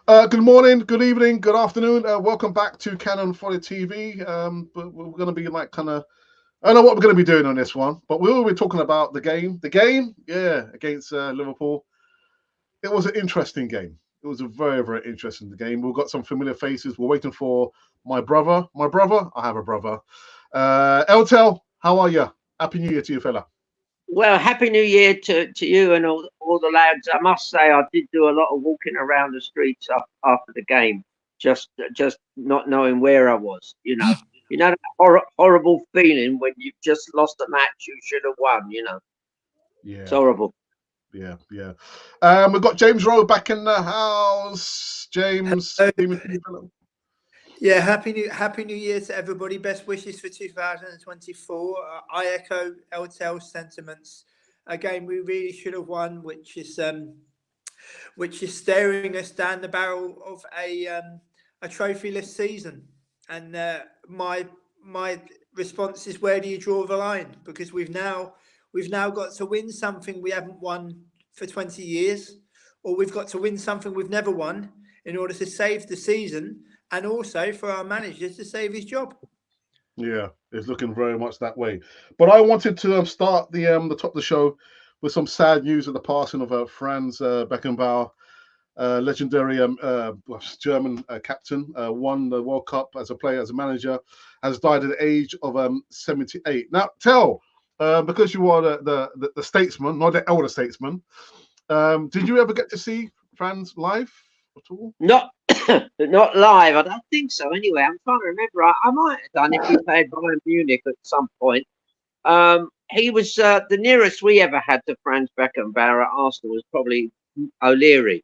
Good morning, good evening, good afternoon. Welcome back to Canon Fodder TV. But we're going to be I don't know what we're going to be doing on this one, but we will be talking about the game. Against Liverpool. It was an interesting game. It was a very, very interesting game. We've got some familiar faces. We're waiting for my brother. I have a brother. Eltel, how are you? Happy New Year to you, fella. Well, Happy New Year to you and all the lads. I must say, I did do a lot of walking around the streets after the game, just not knowing where I was. That horrible feeling when you've just lost a match you should have won. It's Yeah. horrible. Yeah. We've got James Rowe back in the house. James, yeah, happy New Year to everybody. Best wishes for 2024. I echo LTL's sentiments. A game we really should have won, which is staring us down the barrel of a trophyless season. And my response is, where do you draw the line? Because we've now got to win something we haven't won for 20 years, or we've got to win something we've never won in order to save the season, and also for our manager to save his job. Yeah, it's looking very much that way. But I wanted to start the top of the show with some sad news of the passing of Franz Beckenbauer, legendary German captain, won the World Cup as a player, as a manager, has died at the age of 78. Now, because you are the statesman, not the elder statesman, did you ever get to see Franz live at all? Not live. I don't think so. Anyway, I'm trying to remember. I might have done if we played Bayern Munich at some point. He was the nearest we ever had to Franz Beckenbauer at Arsenal was probably O'Leary.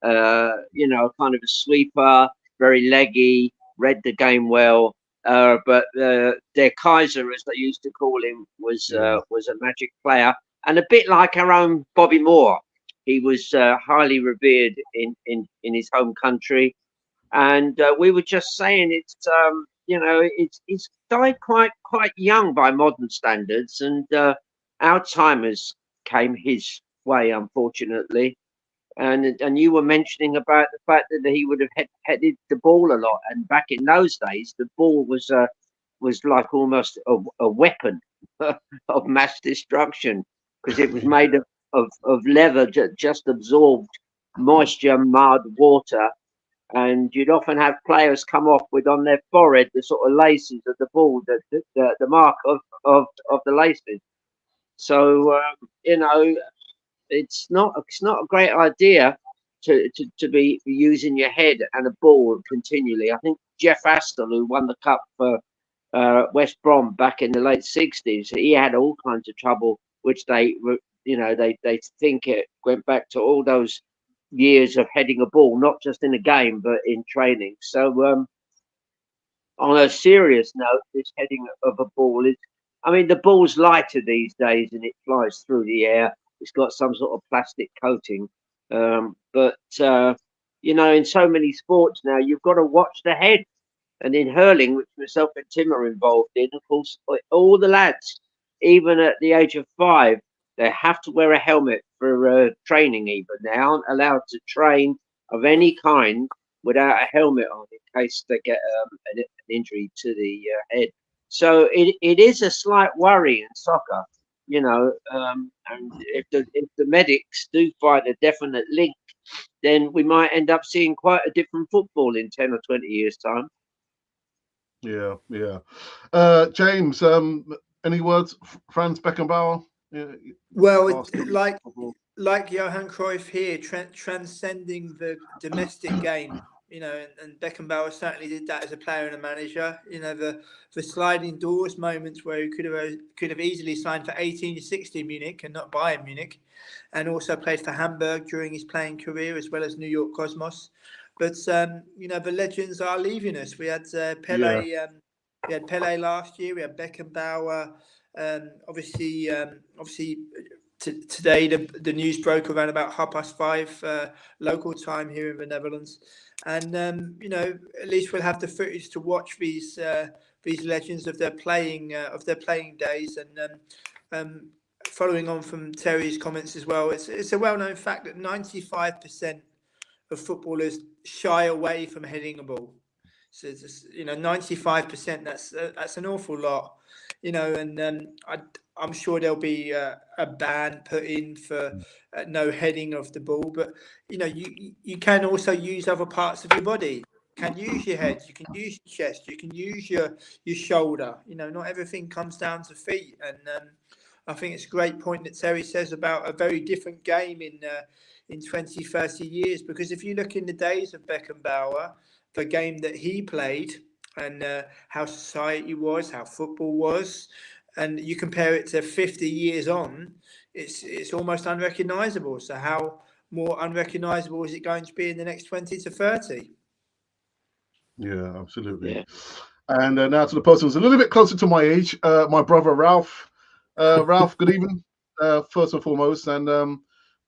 Kind of a sweeper, very leggy, read the game well. But their Kaiser, as they used to call him, was a magic player, and a bit like our own Bobby Moore. He was highly revered in his home country, and we were just saying he's died quite young by modern standards, and Alzheimer's came his way, unfortunately. And you were mentioning about the fact that he would have headed the ball a lot, and back in those days, the ball was like almost a weapon of mass destruction, because it was made of leather that just absorbed moisture, mud, water, and you'd often have players come off with on their forehead the sort of laces of the ball, the mark of the laces. So it's not a great idea to be using your head and a ball continually. I think Jeff Astle, who won the cup for West Brom back in the late 60s, he had all kinds of trouble, which they think it went back to all those years of heading a ball, not just in a game but in training. So on a serious note, this heading of a ball is, the ball's lighter these days and it flies through the air. It's got some sort of plastic coating, but in so many sports now, you've got to watch the head. And in hurling, which myself and Tim are involved in, of course, all the lads, even at the age of 5, they have to wear a helmet for training. Even they aren't allowed to train of any kind without a helmet on, in case they get an injury to the head. So it is a slight worry in soccer, and if the medics do find a definite link, then we might end up seeing quite a different football in 10 or 20 years' time. Yeah. James, any words, Franz Beckenbauer? Well, like Johan Cruyff here, transcending the domestic game, and Beckenbauer certainly did that as a player and a manager. The sliding doors moments where he could have easily signed for 18-16 Munich and not Bayern Munich, and also played for Hamburg during his playing career as well as New York Cosmos. But the legends are leaving us. We had Pele. Yeah. We had Pele last year. We had Beckenbauer. Obviously, today the news broke around about 5:30 local time here in the Netherlands, and at least we'll have the footage to watch these legends of their playing days. And following on from Terry's comments as well, it's a well-known fact that 95% of footballers shy away from heading a ball. So it's just, 95%. That's an awful lot, and I'm sure there'll be a ban put in for no heading of the ball. But you can also use other parts of your body. You can use your head. You can use your chest. You can use your shoulder. Not everything comes down to feet. And I think it's a great point that Terry says about a very different game in 20, 30 years. Because if you look in the days of Beckenbauer, the game that he played and how society was, how football was, and you compare it to 50 years on, it's almost unrecognisable. So how more unrecognisable is it going to be in the next 20 to 30? Yeah, absolutely. Yeah. And now to the person who's a little bit closer to my age, my brother Ralph. Ralph, good evening, first and foremost. And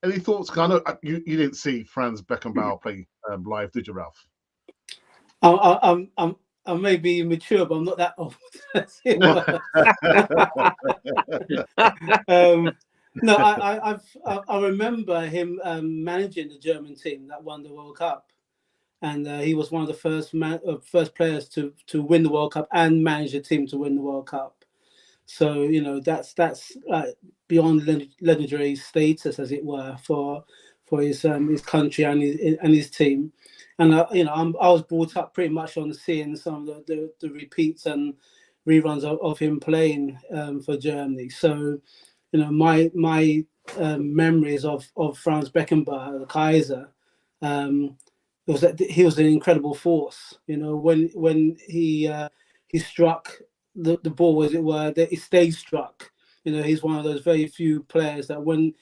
any thoughts? I know you didn't see Franz Beckenbauer play live, did you, Ralph? I may be immature, but I'm not that old. No, I remember him managing the German team that won the World Cup, and he was one of the first players to win the World Cup and manage a team to win the World Cup. So that's beyond legendary status, as it were, for his country and his team. And I was brought up pretty much on seeing some of the repeats and reruns of him playing for Germany. So my memories of Franz Beckenbauer, the Kaiser, was that he was an incredible force. When he struck the ball, as it were, that it stayed struck. He's one of those very few players that when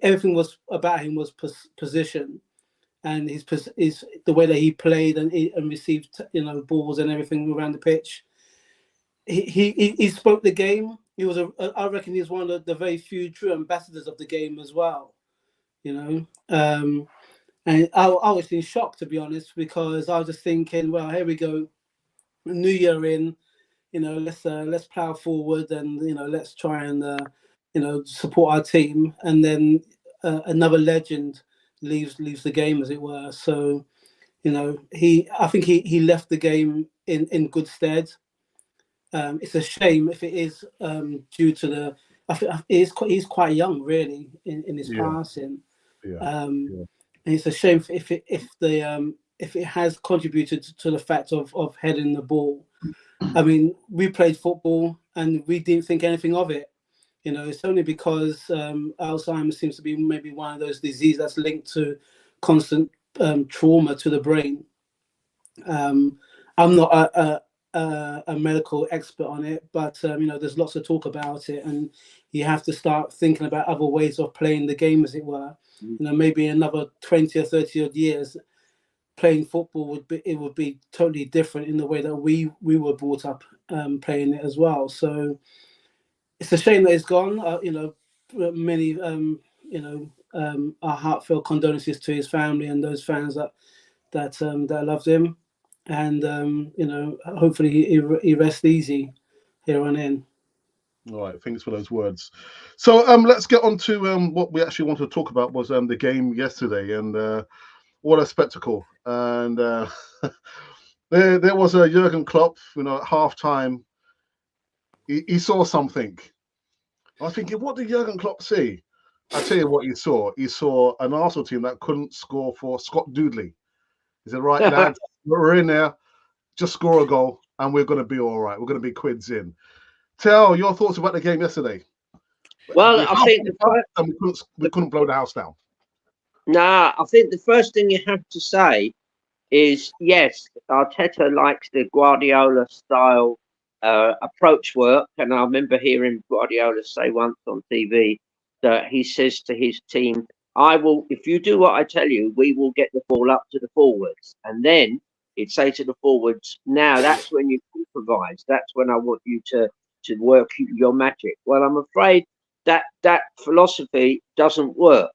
everything was about him was position, and his the way that he played and received balls and everything around the pitch. He spoke the game. He was I reckon he's one of the very few true ambassadors of the game as well. And I was in shock, to be honest, because I was just thinking, well, here we go, new year in, let's plow forward and let's try and support our team, and then another legend leaves the game, as it were. So I think he left the game in good stead. It's a shame if it is due to the. I think he's quite young, really, in his passing. And it's a shame if it has contributed to the fact of heading the ball. I mean, we played football and we didn't think anything of it. It's only because Alzheimer's seems to be maybe one of those diseases that's linked to constant trauma to the brain. I'm not a medical expert on it, but there's lots of talk about it, and you have to start thinking about other ways of playing the game, as it were. Maybe another 20 or 30 odd years, playing football would be totally different in the way that we were brought up playing it as well. So it's a shame that it's gone. Many our heartfelt condolences to his family and those fans that loved him, and hopefully he rests easy here on in. All right, thanks for those words. So let's get on to what we actually wanted to talk about was the game yesterday, and what a spectacle. And there was a Jurgen Klopp, at half-time, he saw something. I was thinking, what did Jurgen Klopp see? I'll tell you what he saw. He saw an Arsenal team that couldn't score for Scott Doodley. He said, right, lads, we're in there, just score a goal, and we're going to be all right. We're going to be quids in. Tell your thoughts about the game yesterday. Well, I think we couldn't blow the house down. I think the first thing you have to say is, yes, Arteta likes the Guardiola style approach work, and I remember hearing Guardiola say once on TV that he says to his team, if you do what I tell you, we will get the ball up to the forwards. And then he'd say to the forwards, now that's when you improvise. That's when I want you to work your magic. Well, I'm afraid that philosophy doesn't work.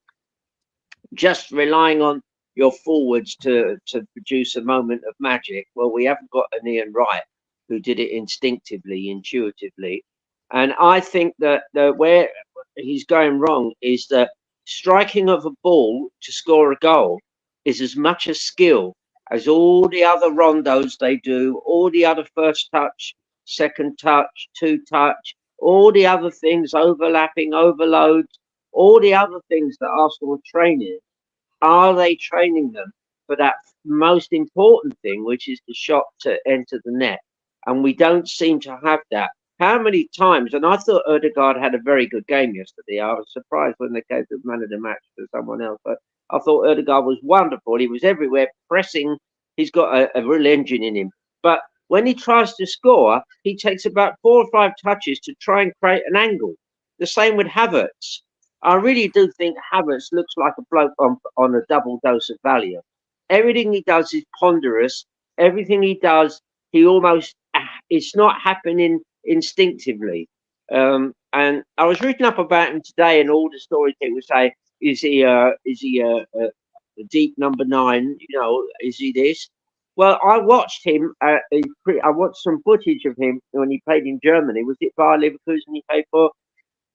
Just relying on your forwards to produce a moment of magic. Well, we haven't got an Ian Wright who did it instinctively, intuitively. And I think that where he's going wrong is that striking of a ball to score a goal is as much a skill as all the other rondos they do, all the other first touch, second touch, two touch, all the other things, overlapping, overloads, all the other things that Arsenal are training. Are they training them for that most important thing, which is the shot to enter the net? And we don't seem to have that. How many times? And I thought Odegaard had a very good game yesterday. I was surprised when they gave the man of the match to someone else. But I thought Odegaard was wonderful. He was everywhere pressing. He's got a real engine in him. But when he tries to score, he takes about 4 or 5 touches to try and create an angle. The same with Havertz. I really do think Havertz looks like a bloke on a double dose of Valium. Everything he does is ponderous. Everything he does, he almost, it's not happening instinctively. And I was reading up about him today, and all the stories people say, is he a deep number 9? You know, is he this? Well, I watched him. I watched some footage of him when he played in Germany. Was it Bayer Leverkusen he played for?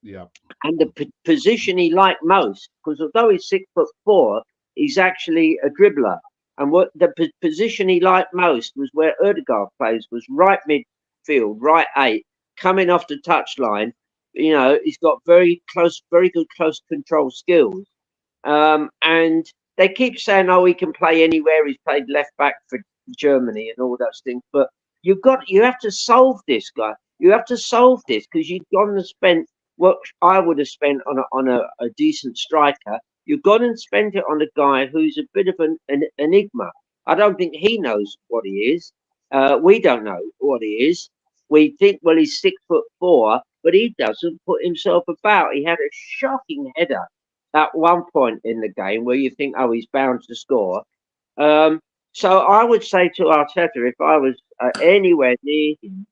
Yeah. And the position he liked most, because although he's 6'4", he's actually a dribbler. And what the position he liked most was where Odegaard plays, was right midfield, right 8, coming off the touchline. You know, he's got very good close control skills. And they keep saying, oh, he can play anywhere. He's played left back for Germany and all those things. But you have to solve this, guy. You have to solve this, because you've gone and spent what I would have spent on a decent striker. You've gone and spent it on a guy who's a bit of an enigma. I don't think he knows what he is. We don't know what he is. We think, well, he's 6'4", but he doesn't put himself about. He had a shocking header at one point in the game where you think, oh, he's bound to score. So I would say to Arteta, if I was anywhere near him,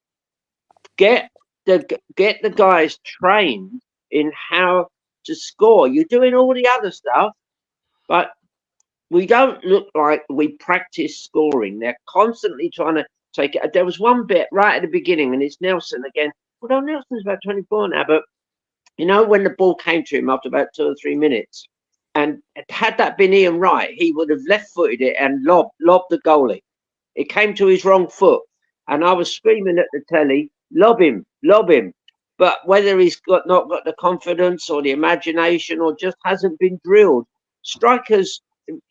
get the guys trained in how to score. You're doing all the other stuff, but we don't look like we practice scoring. They're constantly trying to take it. There was one bit right at the beginning, and it's Nelson again. Well, Nelson's about 24 now, but you know, when the ball came to him after about 2 or 3 minutes, and had that been Ian Wright, he would have left-footed it and lobbed the goalie. It came to his wrong foot, and I was screaming at the telly, lob him. But whether he's not got the confidence or the imagination, or just hasn't been drilled, strikers,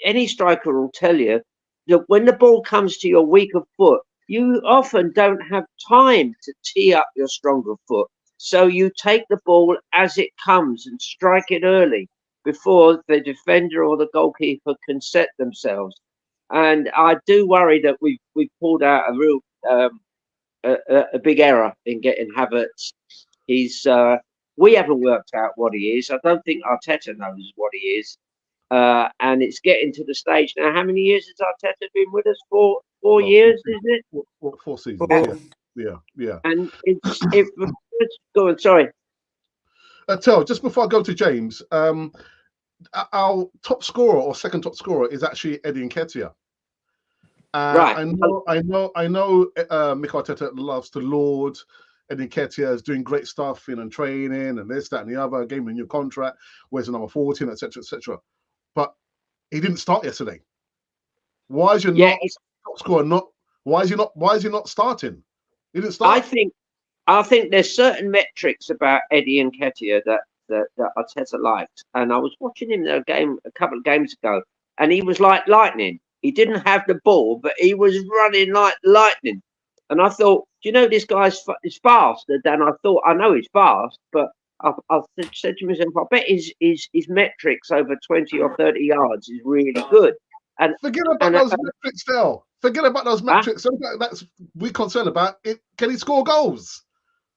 any striker will tell you that when the ball comes to your weaker foot, you often don't have time to tee up your stronger foot. So you take the ball as it comes and strike it early before the defender or the goalkeeper can set themselves. And I do worry that we've pulled out a real a big error in getting Havertz. We haven't worked out what he is. I don't think Arteta knows what he is. And it's getting to the stage now. How many years has Arteta been with us? Four years, isn't it? 4 seasons. Yeah. And go on, sorry. Tell, just before I go to James, our top scorer or second top scorer is actually Eddie Nketiah. Right. I know. Mikel Arteta loves to laud Eddie Nketiah is doing great stuff in training and this, that, and the other. Gave him a new contract. Where's the number 14, etc., etc. But he didn't start yesterday. Why is your top scorer not? Why is he not starting? He didn't start. I think there's certain metrics about Eddie Nketiah that Arteta liked, and I was watching him a couple of games ago, and he was like lightning. He didn't have the ball, but he was running like lightning. And I thought, do you know, this guy's is faster than I thought. I know he's fast, but I said to myself, I bet his metrics over 20 or 30 yards is really good. And forget about those metrics, Del. Forget about those metrics. That's we're concerned about it. Can he score goals?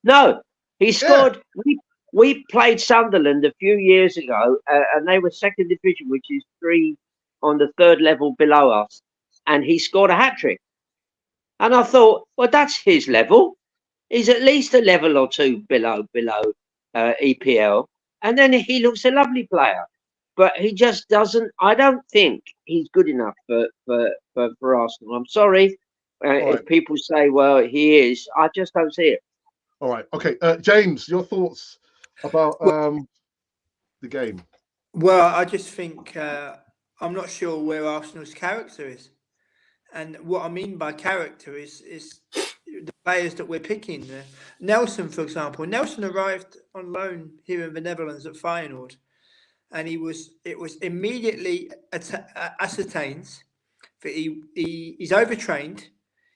No, he scored. Yeah. We played Sunderland a few years ago, and they were second division, which is 3 on the 3rd level below us, and he scored a hat-trick. And I thought, well, that's his level. He's at least a level or 2 below EPL, and then he looks a lovely player. But he just doesn't. I don't think he's good enough for Arsenal. I'm sorry if people say, well, he is. I just don't see it. All right. Okay. James, your thoughts about the game? Well, I just think I'm not sure where Arsenal's character is. And what I mean by character is the players that we're picking. Nelson, for example. Nelson arrived on loan here in the Netherlands at Feyenoord, and it was immediately ascertained that he's overtrained,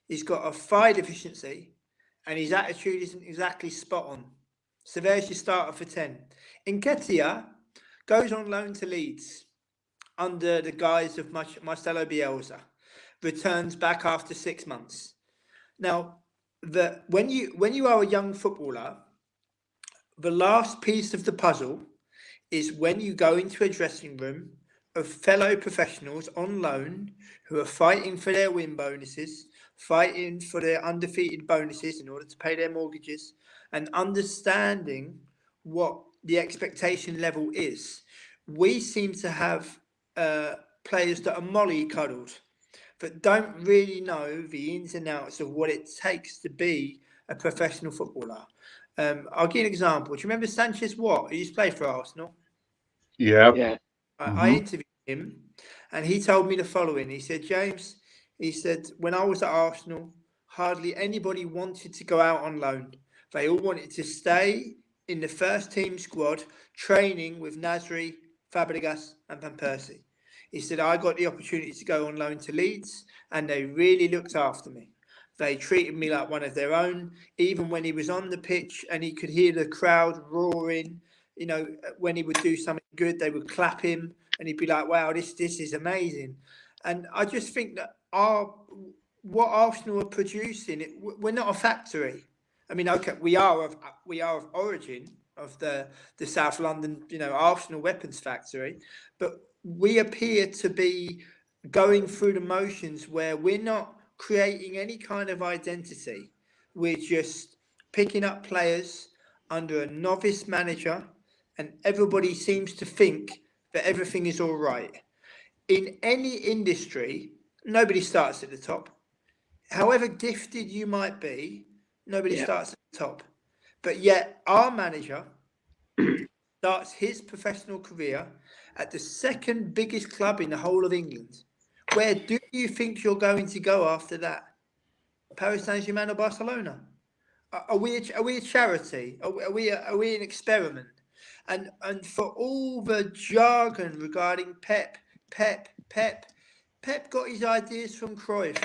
he's got a thigh deficiency, and his attitude isn't exactly spot on. So there's your starter for 10. Nketiah goes on loan to Leeds under the guise of Marcelo Bielsa, returns back after 6 months. Now, when you are a young footballer, the last piece of the puzzle is when you go into a dressing room of fellow professionals on loan who are fighting for their win bonuses, fighting for their undefeated bonuses in order to pay their mortgages, and understanding what the expectation level is. We seem to have players that are mollycoddled, that don't really know the ins and outs of what it takes to be a professional footballer. I'll give you an example. Do you remember Sanchez Watt, who used to play for Arsenal? Yeah. I interviewed him, and he told me the following. He said, James, he said, when I was at Arsenal, hardly anybody wanted to go out on loan. They all wanted to stay in the first team squad, training with Nasri, Fabregas and Van Persie. He said, I got the opportunity to go on loan to Leeds, and they really looked after me. They treated me like one of their own, even when he was on the pitch and he could hear the crowd roaring. You know, when he would do something good, they would clap him and he'd be like, wow, this is amazing. And I just think that what Arsenal are producing, we're not a factory. I mean, okay, we are of origin of the South London, Arsenal weapons factory, but we appear to be going through the motions where we're not creating any kind of identity. We're just picking up players under a novice manager, and everybody seems to think that everything is all right. In any industry, nobody starts at the top. However gifted you might be, nobody starts at the top. But yet our manager starts his professional career at the second biggest club in the whole of England. Where do you think you're going to go after that? Paris Saint-Germain or Barcelona? Are we a charity? Are we an experiment? And for all the jargon regarding Pep got his ideas from Cruyff.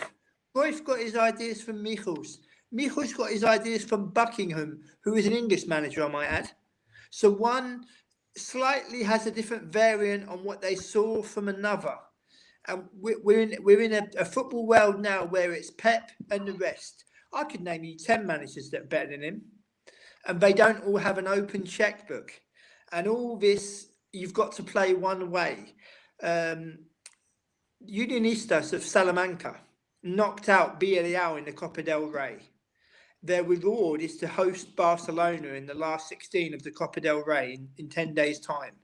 Cruyff got his ideas from Michels. Michels got his ideas from Buckingham, who is an English manager, I might add. So one slightly has a different variant on what they saw from another. And we're in a football world now where it's Pep and the rest. I could name you 10 managers that are better than him. And they don't all have an open checkbook. And all this, you've got to play one way. Unionistas of Salamanca knocked out Villarreal in the Copa del Rey. Their reward is to host Barcelona in the last 16 of the Copa del Rey in 10 days' time.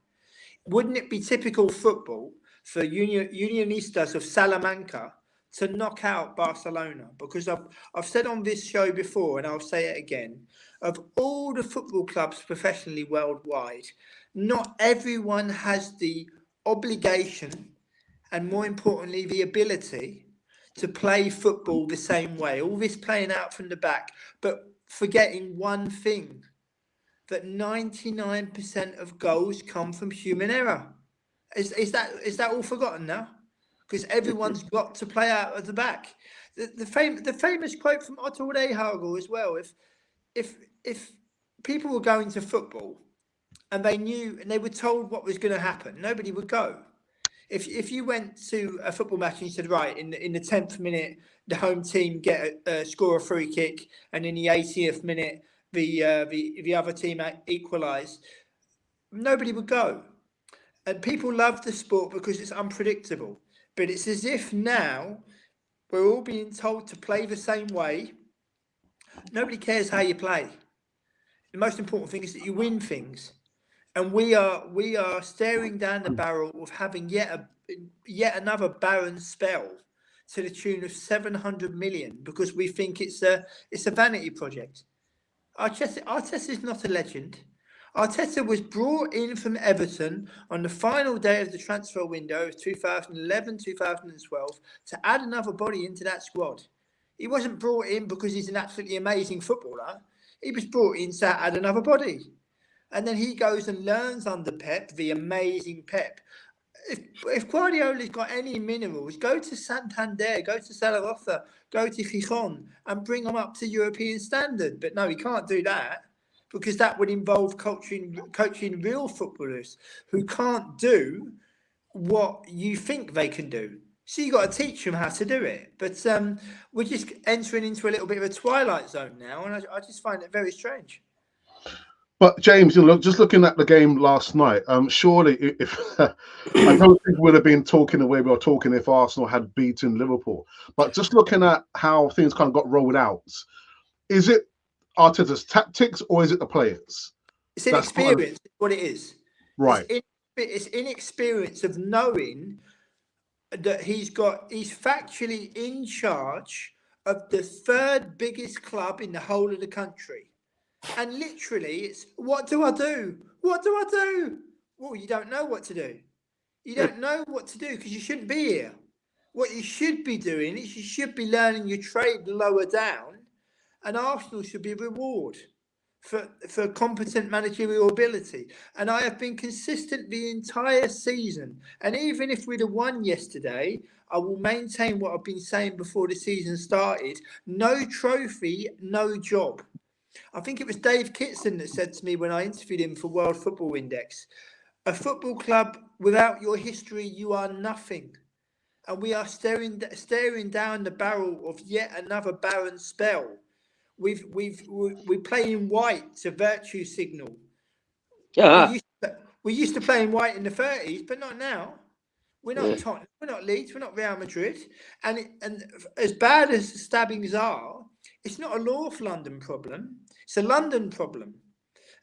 Wouldn't it be typical football for Unionistas of Salamanca to knock out Barcelona? Because I've said on this show before, and I'll say it again, of all the football clubs professionally worldwide, not everyone has the obligation and, more importantly, the ability to play football the same way. All this playing out from the back, but forgetting one thing, that 99% of goals come from human error. Is that all forgotten now? Because everyone's got to play out of the back. The famous quote from Otto Rehhagel as well. If people were going to football and they knew and they were told what was going to happen, nobody would go. If you went to a football match and you said, right, in the 10th minute, the home team score a free kick, and in the 80th minute, the other team equalise, nobody would go. And people love the sport because it's unpredictable. But it's as if now we're all being told to play the same way. Nobody cares how you play. The most important thing is that you win things. And we are staring down the barrel of having yet another barren spell to the tune of 700 million because we think it's a vanity project. Arteta is not a legend. Arteta was brought in from Everton on the final day of the transfer window of 2011-2012 to add another body into that squad. He wasn't brought in because he's an absolutely amazing footballer. He was brought in to add another body. And then he goes and learns under Pep, the amazing Pep. If Guardiola's got any minerals, go to Santander, go to Zaragoza, go to Gijón and bring them up to European standard. But no, he can't do that because that would involve coaching real footballers who can't do what you think they can do. So you got to teach them how to do it. But we're just entering into a little bit of a twilight zone now, and I just find it very strange. But James, just looking at the game last night, surely if I don't think we would have been talking the way we were talking if Arsenal had beaten Liverpool. But just looking at how things kind of got rolled out, is it Arteta's tactics or is it the players? It's inexperience. What it is, right? It's inexperience of knowing that he's factually in charge of the third biggest club in the whole of the country. And literally, it's, what do I do? What do I do? Well, you don't know what to do. You don't know what to do because you shouldn't be here. What you should be doing is you should be learning your trade lower down, and Arsenal should be rewarded for competent managerial ability. And I have been consistent the entire season. And even if we'd have won yesterday, I will maintain what I've been saying before the season started. No trophy, no job. I think it was Dave Kitson that said to me when I interviewed him for World Football Index, a football club without your history, you are nothing. And we are staring down the barrel of yet another barren spell. We play in white. It's a virtue signal. We used to play in white in the 30s, but not now. We're not Tottenham, we're not Leeds, we're not Real Madrid. And as bad as the stabbings are, it's not a North London problem. It's a London problem.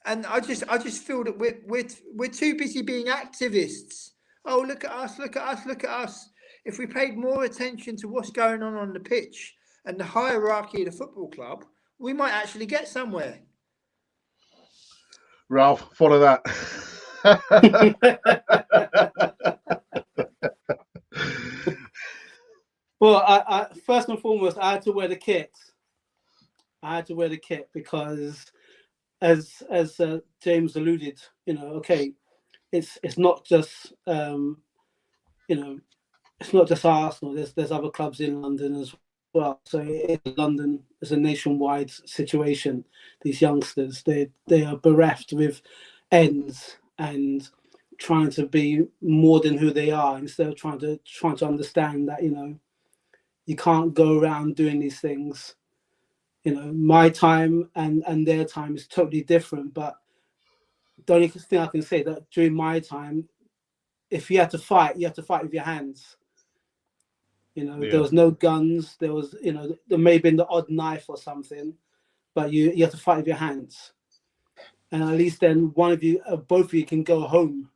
And I just feel that we're too busy being activists. Oh, look at us, look at us, look at us. If we paid more attention to what's going on the pitch and the hierarchy of the football club, we might actually get somewhere. Ralph, follow that. Well, I first and foremost, I had to wear the kit. Because, as James alluded, it's not just it's not just Arsenal. There's other clubs in London as well. So London is a nationwide situation. These youngsters, they are bereft with ends and trying to be more than who they are instead of trying to understand that you can't go around doing these things. My time and their time is totally different. But the only thing I can say that during my time, if you had to fight, you have to fight with your hands. There was no guns. There was, there may have been the odd knife or something, but you have to fight with your hands. And at least then one of you, both of you can go home,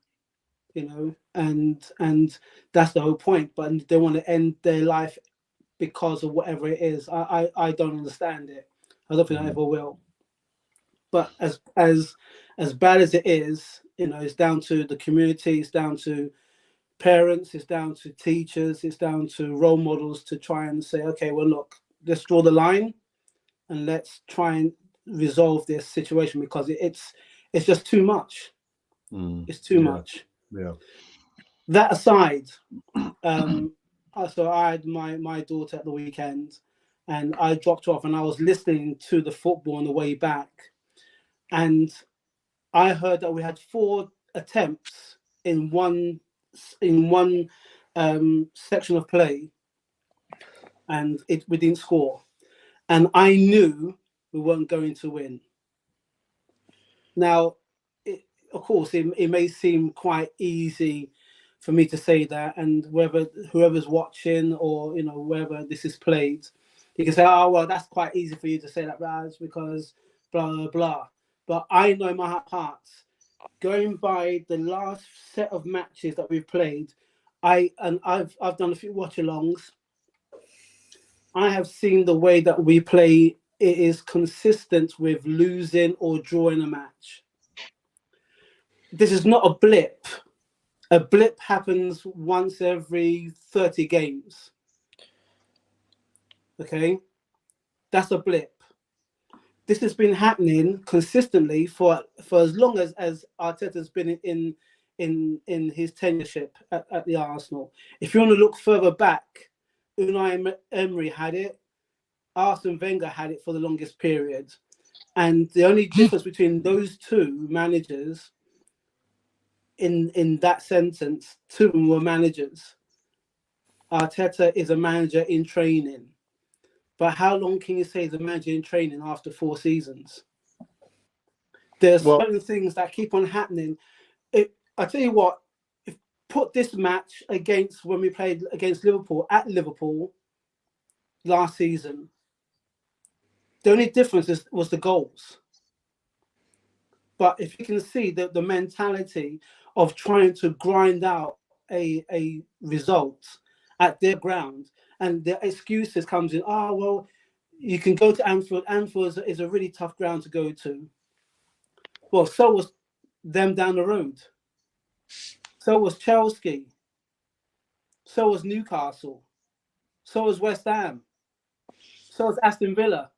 and that's the whole point. But they want to end their life because of whatever it is. I don't understand it. I don't think I ever will. But as bad as it is, it's down to the community, it's down to parents, it's down to teachers, it's down to role models to try and say, okay, well, look, let's draw the line and let's try and resolve this situation because it's just too much. It's too much. Yeah. That aside, so I had my daughter at the weekend and I dropped off and I was listening to the football on the way back. And I heard that we had 4 attempts in one section of play and we didn't score. And I knew we weren't going to win. Now, of course, it may seem quite easy for me to say that, and whoever's watching or wherever this is played, you can say, "Oh well, that's quite easy for you to say that, Raz, because blah blah blah." But I know in my heart of hearts, going by the last set of matches that we've played, I've done a few watch-alongs. I have seen the way that we play. It is consistent with losing or drawing a match. this is not a blip. A blip happens once every 30 games. Okay, that's a blip. This has been happening consistently for as long as Arteta's been in his tenureship at the Arsenal. If you want to look further back, Unai Emery had it, Arsene Wenger had it for the longest period. And the only difference between those two managers in that sentence, two of them were managers. Arteta is a manager in training. But how long can you say he's a manager in training after 4 seasons? There's certain things that keep on happening. I tell you what, put this match against when we played against Liverpool at Liverpool last season. The only difference was the goals. But if you can see the mentality of trying to grind out a result at their ground, and the excuses comes in, well, you can go to Anfield. Anfield is a really tough ground to go to. Well, so was them down the road. So was Chelsea. So was Newcastle. So was West Ham. So was Aston Villa.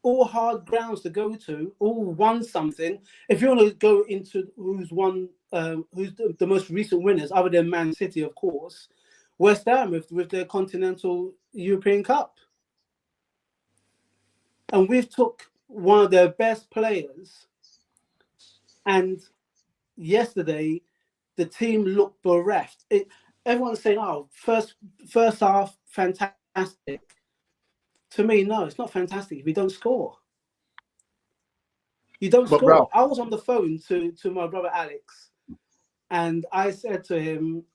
All hard grounds to go to, all won something. If you want to go into who's won, who's the most recent winners, other than Man City, of course, West Ham with their Continental European Cup. And we've took one of their best players, and yesterday the team looked bereft. Everyone's saying, first half, fantastic. To me, no, it's not fantastic if you don't score. You don't score. Ralph, I was on the phone to my brother Alex, and I said to him,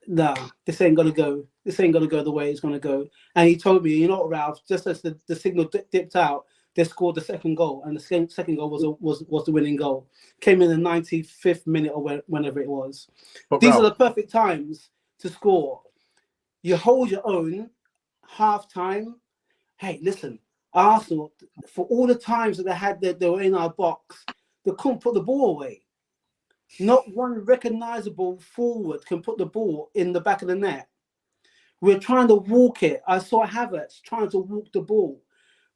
no, this ain't gonna go. This ain't gonna go the way it's gonna go. And he told me, you know what, Ralph? Just as the signal dipped out, they scored the second goal, and the second goal was the winning goal. Came in the 95th minute or whenever it was. But these are the perfect times to score. You hold your own half time. Hey, listen, Arsenal, for all the times that they were in our box, they couldn't put the ball away. Not one recognisable forward can put the ball in the back of the net. We're trying to walk it. I saw Havertz trying to walk the ball.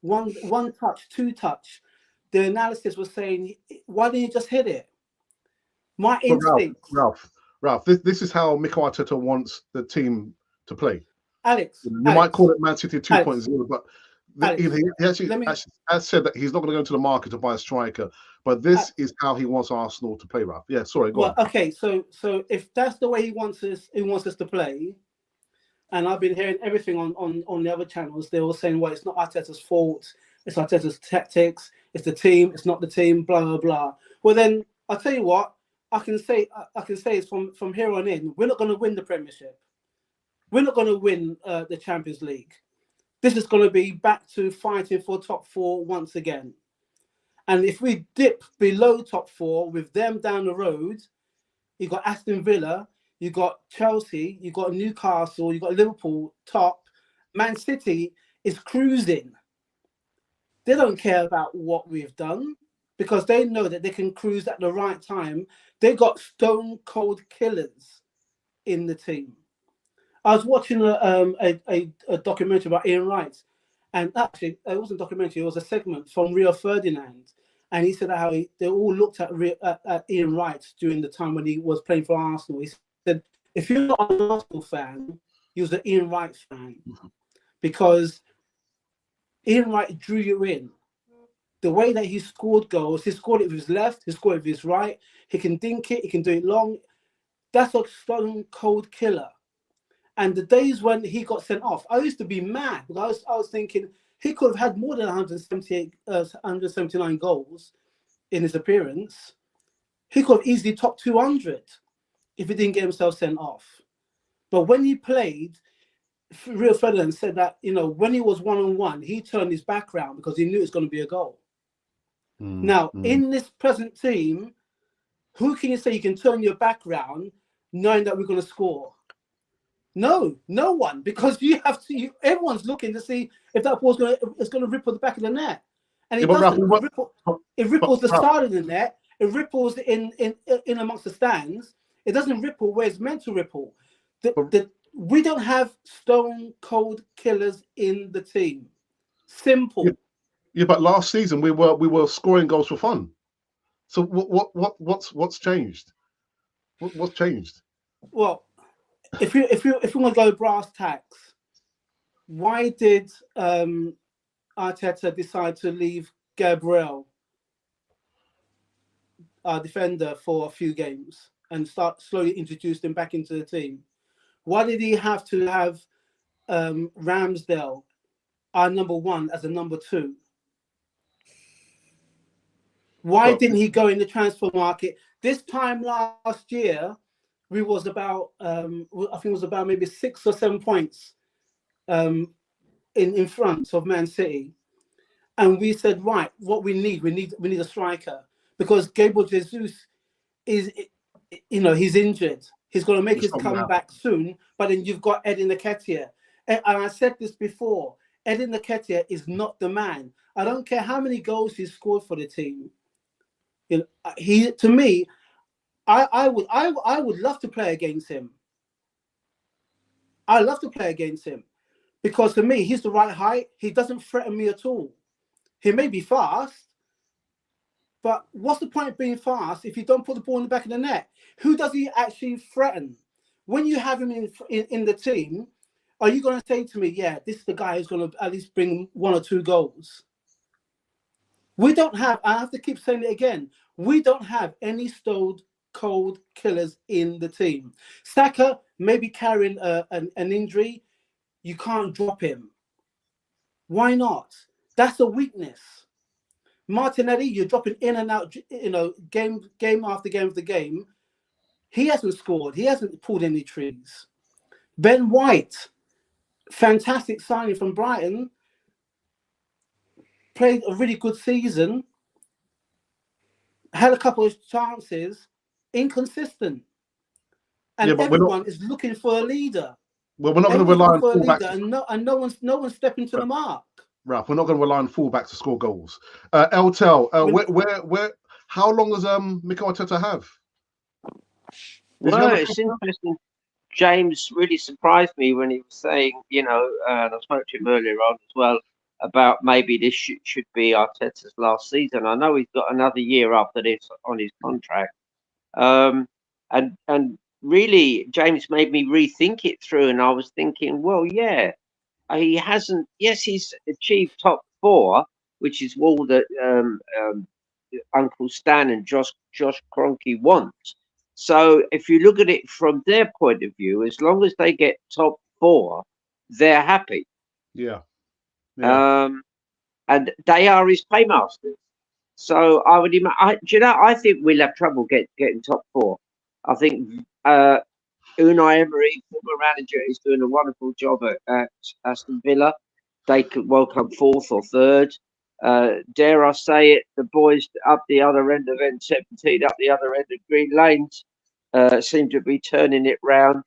One touch, 2 touch. The analysis was saying, why didn't you just hit it? My instinct. Ralph, this is how Mikel Arteta wants the team to play. Alex. You might call it Man City 2.0, but he actually has said that he's not going to go into the market to buy a striker. But this is how he wants Arsenal to play, Ralph. Yeah, sorry, go on. Okay, so if that's the way he wants us to play, and I've been hearing everything on the other channels, they're all saying, well, it's not Arteta's fault, it's Arteta's tactics, it's the team, it's not the team, blah blah blah. Well, then I'll tell you what, I can say it's from here on in, we're not going to win the Premiership. We're not going to win the Champions League. This is going to be back to fighting for top 4 once again. And if we dip below top 4 with them down the road, you got Aston Villa, you got Chelsea, you got Newcastle, you got Liverpool top. Man City is cruising. They don't care about what we've done because they know that they can cruise at the right time. They got stone cold killers in the team. I was watching a documentary about Ian Wright, and actually it wasn't a documentary, it was a segment from Rio Ferdinand, and he said how they all looked at Ian Wright during the time when he was playing for Arsenal. He said, if you're not an Arsenal fan, he was an Ian Wright fan, because Ian Wright drew you in. The way that he scored goals, he scored it with his left, he scored it with his right, he can dink it, he can do it long. That's a stone cold killer. And the days when he got sent off, I used to be mad because I was thinking he could have had more than 179 goals in his appearance. He could have easily topped 200 if he didn't get himself sent off. But when he played, Rio Ferdinand said that, when he was one-on-one, he turned his back round because he knew it was going to be a goal. In this present team, who can you say you can turn your back round knowing that we're going to score? No one, because you have to. Everyone's looking to see if that ball's going to ripple the back of the net, and it doesn't. It ripples the side of the net, It ripples in amongst the stands. It doesn't ripple where it's meant to ripple. We don't have stone cold killers in the team. Simple. Yeah, but last season we were scoring goals for fun. So what's changed? What's changed? Well, if you want to go brass tacks, why did Arteta decide to leave Gabriel, our defender, for a few games and start slowly introduce him back into the team? Why did he have to have Ramsdale, our number one, as a number two? Why didn't he go in the transfer market? This time last year, we was about, I think it was about maybe 6 or 7 points in front of Man City. And we said, right, what we need a striker, because Gabriel Jesus is, he's injured. He's going to make his comeback soon, but then you've got Edin Nketiah. And I said this before, Edin Nketiah is not the man. I don't care how many goals he's scored for the team. To me, I would love to play against him. I love to play against him because for me, he's the right height. He doesn't threaten me at all. He may be fast, but what's the point of being fast if you don't put the ball in the back of the net? Who does he actually threaten? When you have him in the team, are you going to say to me, yeah, this is the guy who's going to at least bring 1 or 2 goals? We don't have, I have to keep saying it again, we don't have any stone cold killers in the team. Saka may be carrying an injury. You can't drop him. Why not? That's a weakness. Martinelli, you're dropping in and out, game after game after game. He hasn't scored. He hasn't pulled any trees. Ben White, fantastic signing from Brighton, played a really good season, had a couple of chances, inconsistent. And everyone is looking for a leader. Well, we're not going to rely on fullbacks. And no one's stepping to the mark. Ralph, we're not going to rely on fullbacks to score goals. Eltel, where? How long does Mikel Arteta have? Well, it's interesting. James really surprised me when he was saying, and I spoke to him earlier on as well about maybe this should be Arteta's last season. I know he's got another year after this on his contract, and really, James made me rethink it through, and I was thinking, well, yeah. He hasn't. Yes, he's achieved top 4, which is all that Uncle Stan and Josh Kroenke want. So if you look at it from their point of view, as long as they get top 4, they're happy. Yeah. And they are his paymasters. So I would imagine. I think we'll have trouble getting top 4. I think. Unai Emery, former manager, is doing a wonderful job at Aston Villa. They could well come 4th or 3rd. Dare I say it, the boys up the other end of N17, up the other end of Green Lanes, seem to be turning it round.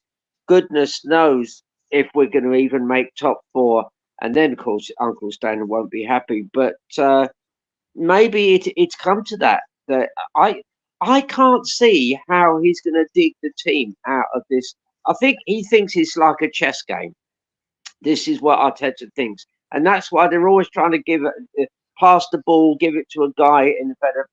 Goodness knows if we're going to even make top 4. And then, of course, Uncle Stan won't be happy. But maybe it's come to that I can't see how he's going to dig the team out of this. I think he thinks it's like a chess game. This is what Arteta thinks. And that's why they're always trying to pass the ball, give it to a guy in a better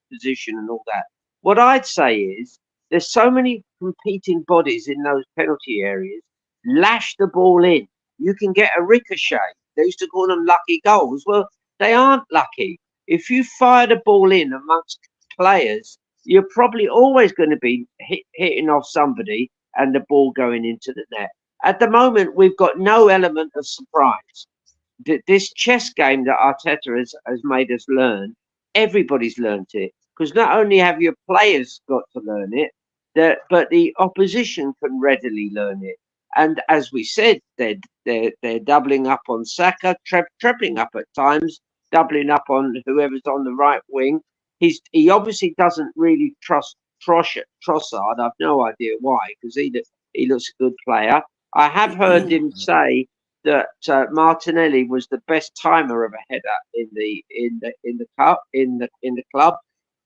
position and all that. What I'd say is there's so many competing bodies in those penalty areas. Lash the ball in. You can get a ricochet. They used to call them lucky goals. Well, they aren't lucky. If you fire the ball in amongst players, you're probably always going to be hitting off somebody and the ball going into the net. At the moment, we've got no element of surprise. This chess game that Arteta has made us learn, everybody's learned it. Because not only have your players got to learn it, but the opposition can readily learn it. And as we said, they're doubling up on Saka, tripling up at times, doubling up on whoever's on the right wing. He obviously doesn't really trust Trossard. I've no idea why, because he looks a good player. I have heard him say that Martinelli was the best timer of a header in the club.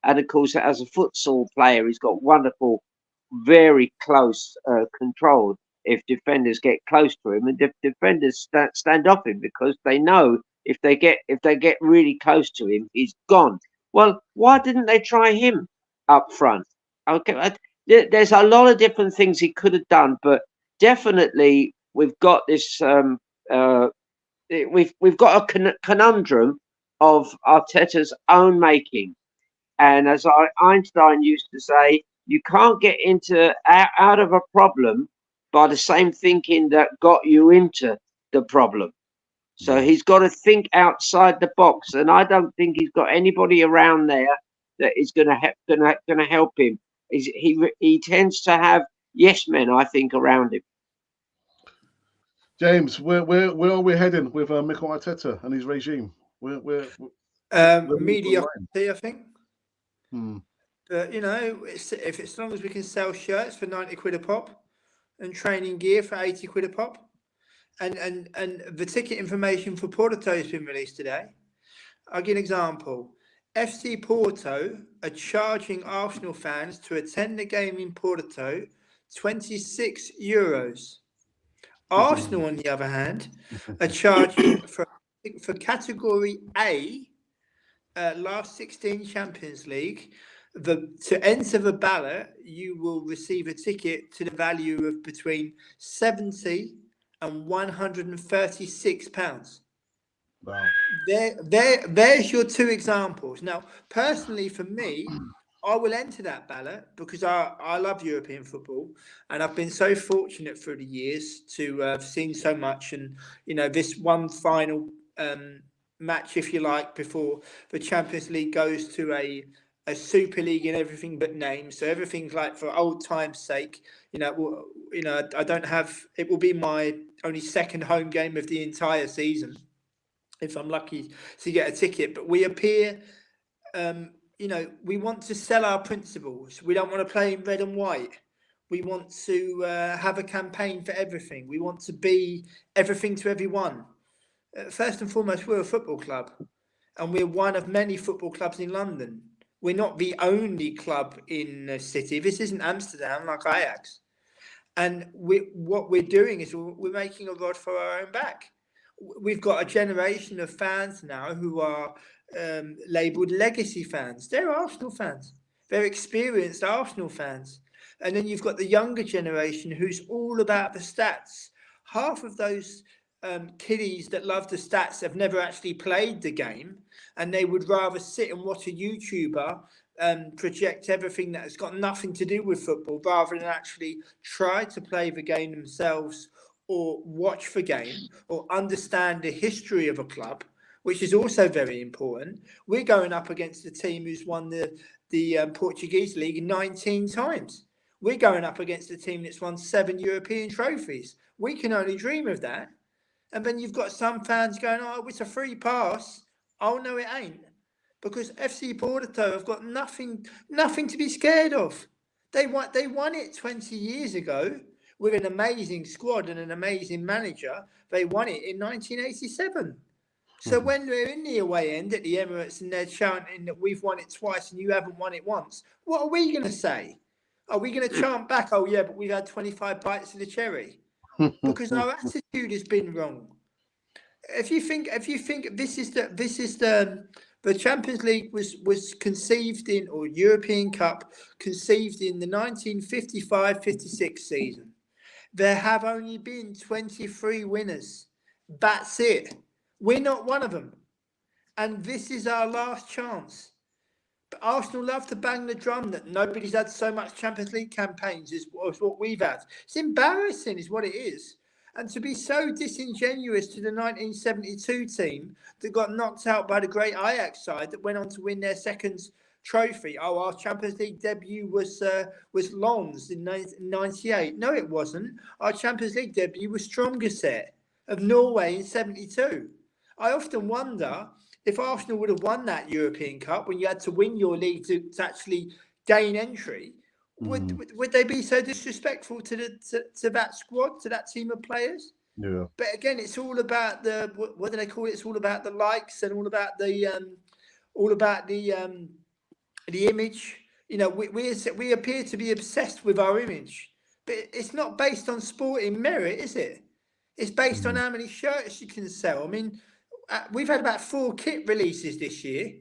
And of course, as a futsal player, he's got wonderful, very close control if defenders get close to him, and defenders stand off him because they know if they get really close to him, he's gone. Well, why didn't they try him up front? Okay, there's a lot of different things he could have done, but definitely we've got this. We've got a conundrum of Arteta's own making, and as Einstein used to say, you can't get out of a problem by the same thinking that got you into the problem. So he's got to think outside the box, and I don't think he's got anybody around there that is going to help him. He tends to have yes men, I think, around him. James, where are we heading with Mikel Arteta and his regime? Where mediocrity, I think. Hmm. But if as long as we can sell shirts for 90 quid a pop and training gear for 80 quid a pop, and the ticket information for Porto has been released today. I'll give an example. FC Porto are charging Arsenal fans to attend the game in Porto €26. Arsenal, on the other hand, are charging for category A, last 16 Champions League. To enter the ballot, you will receive a ticket to the value of between £70 and £136. Wow. There's your two examples. Now, personally, for me, I will enter that ballot because I love European football, and I've been so fortunate through the years to have seen so much. And this one final match, if you like, before the Champions League goes to a Super League in everything but name. So everything's like for old time's sake. I don't have. It will be my only second home game of the entire season, if I'm lucky to get a ticket. But we appear, we want to sell our principles. We don't want to play in red and white. We want to have a campaign for everything. We want to be everything to everyone. First and foremost, we're a football club, and we're one of many football clubs in London. We're not the only club in the city. This isn't Amsterdam like Ajax. And what we're doing is we're making a rod for our own back. We've got a generation of fans now who are labelled legacy fans. They're Arsenal fans. They're experienced Arsenal fans. And then you've got the younger generation who's all about the stats. Half of those kiddies that love the stats have never actually played the game, and they would rather sit and watch a YouTuber project everything that has got nothing to do with football rather than actually try to play the game themselves or watch the game or understand the history of a club, which is also very important. We're going up against a team who's won the Portuguese league 19 times. We're going up against a team that's won 7 European trophies. We can only dream of that. And then you've got some fans going, oh, it's a free pass. Oh, no, it ain't. Because FC Porto have got nothing to be scared of. They won it 20 years ago with an amazing squad and an amazing manager. They won it in 1987. So when we're in the away end at the Emirates and they're chanting that we've won it twice and you haven't won it once, what are we going to say? Are we going to chant back, oh, yeah, but we've had 25 bites of the cherry? Because our attitude has been wrong. If you think this is the Champions League was conceived in, or European Cup conceived in the 1955-56 season. There have only been 23 winners. That's it. We're not one of them. And this is our last chance. But Arsenal love to bang the drum that nobody's had so much Champions League campaigns as what we've had. It's embarrassing is what it is. And to be so disingenuous to the 1972 team that got knocked out by the great Ajax side that went on to win their second trophy. Oh, our Champions League debut was Lens in 98. No, it wasn't. Our Champions League debut was Strømsgodset of Norway in 72. I often wonder if Arsenal would have won that European Cup when you had to win your league to actually gain entry. Would they be so disrespectful to that squad, to that team of players? Yeah. But again, it's all about the what do they call it? It's all about the likes and all about the the image. You know, we appear to be obsessed with our image, but it's not based on sporting merit, is it? It's based on how many shirts you can sell. I mean, we've had about 4 kit releases this year,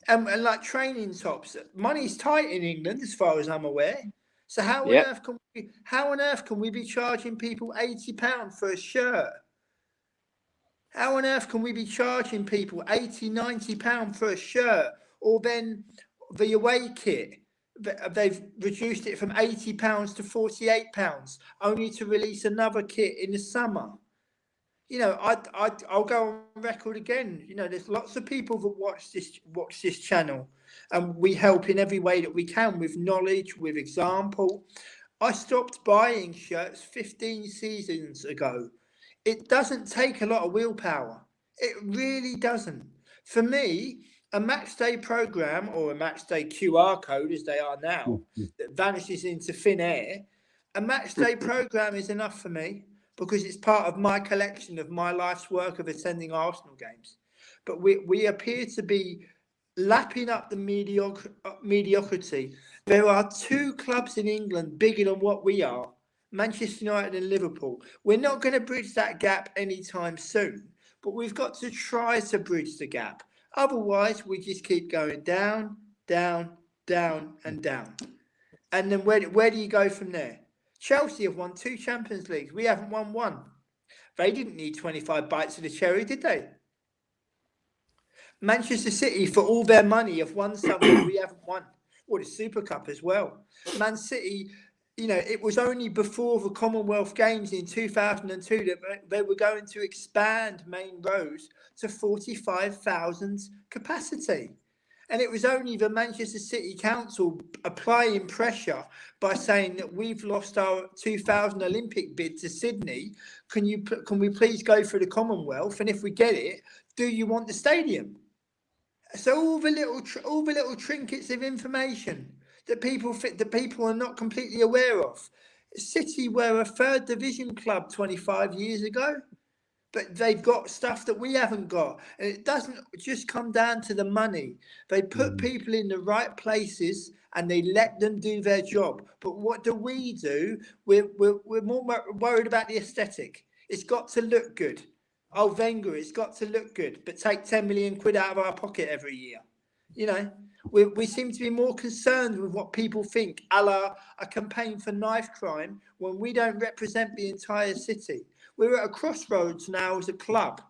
and like training tops. Money's tight in England, as far as I'm aware. So how on earth can we be charging people £80 for a shirt? How on earth can we be charging people £80-90 for a shirt? Or then the away kit, they've reduced it from £80 to £48, only to release another kit in the summer. You know, I'll go on record again. You know, there's lots of people that watch this channel, and we help in every way that we can, with knowledge, with example. I stopped buying shirts 15 seasons ago. It doesn't take a lot of willpower. It really doesn't. For me, a match day program, or a match day QR code, as they are now, that vanishes into thin air, a match day program is enough for me, because it's part of my collection of my life's work of attending Arsenal games. But we appear to be lapping up the mediocrity. There are 2 clubs in England bigger than what we are, Manchester United and Liverpool. We're not going to bridge that gap anytime soon, but we've got to try to bridge the gap. Otherwise, we just keep going down, down, down, and down. And then where do you go from there? Chelsea have won 2 Champions Leagues. We haven't won 1. They didn't need 25 bites of the cherry, did they? Manchester City, for all their money, have won something we haven't won. Or the Super Cup as well. Man City, you know, it was only before the Commonwealth Games in 2002 that they were going to expand Main Roads to 45,000 capacity. And it was only the Manchester City Council applying pressure by saying that we've lost our 2000 Olympic bid to Sydney. Can we please go for the Commonwealth? And if we get it, do you want the stadium? So all the little trinkets of information that people are not completely aware of. City were a 3rd division club 25 years ago. But they've got stuff that we haven't got. And it doesn't just come down to the money. They put people in the right places and they let them do their job. But what do? We're more worried about the aesthetic. It's got to look good. Oh, Wenger, it's got to look good. But take 10 million quid out of our pocket every year. You know, we seem to be more concerned with what people think, a la a campaign for knife crime, when we don't represent the entire city. We're at a crossroads now as a club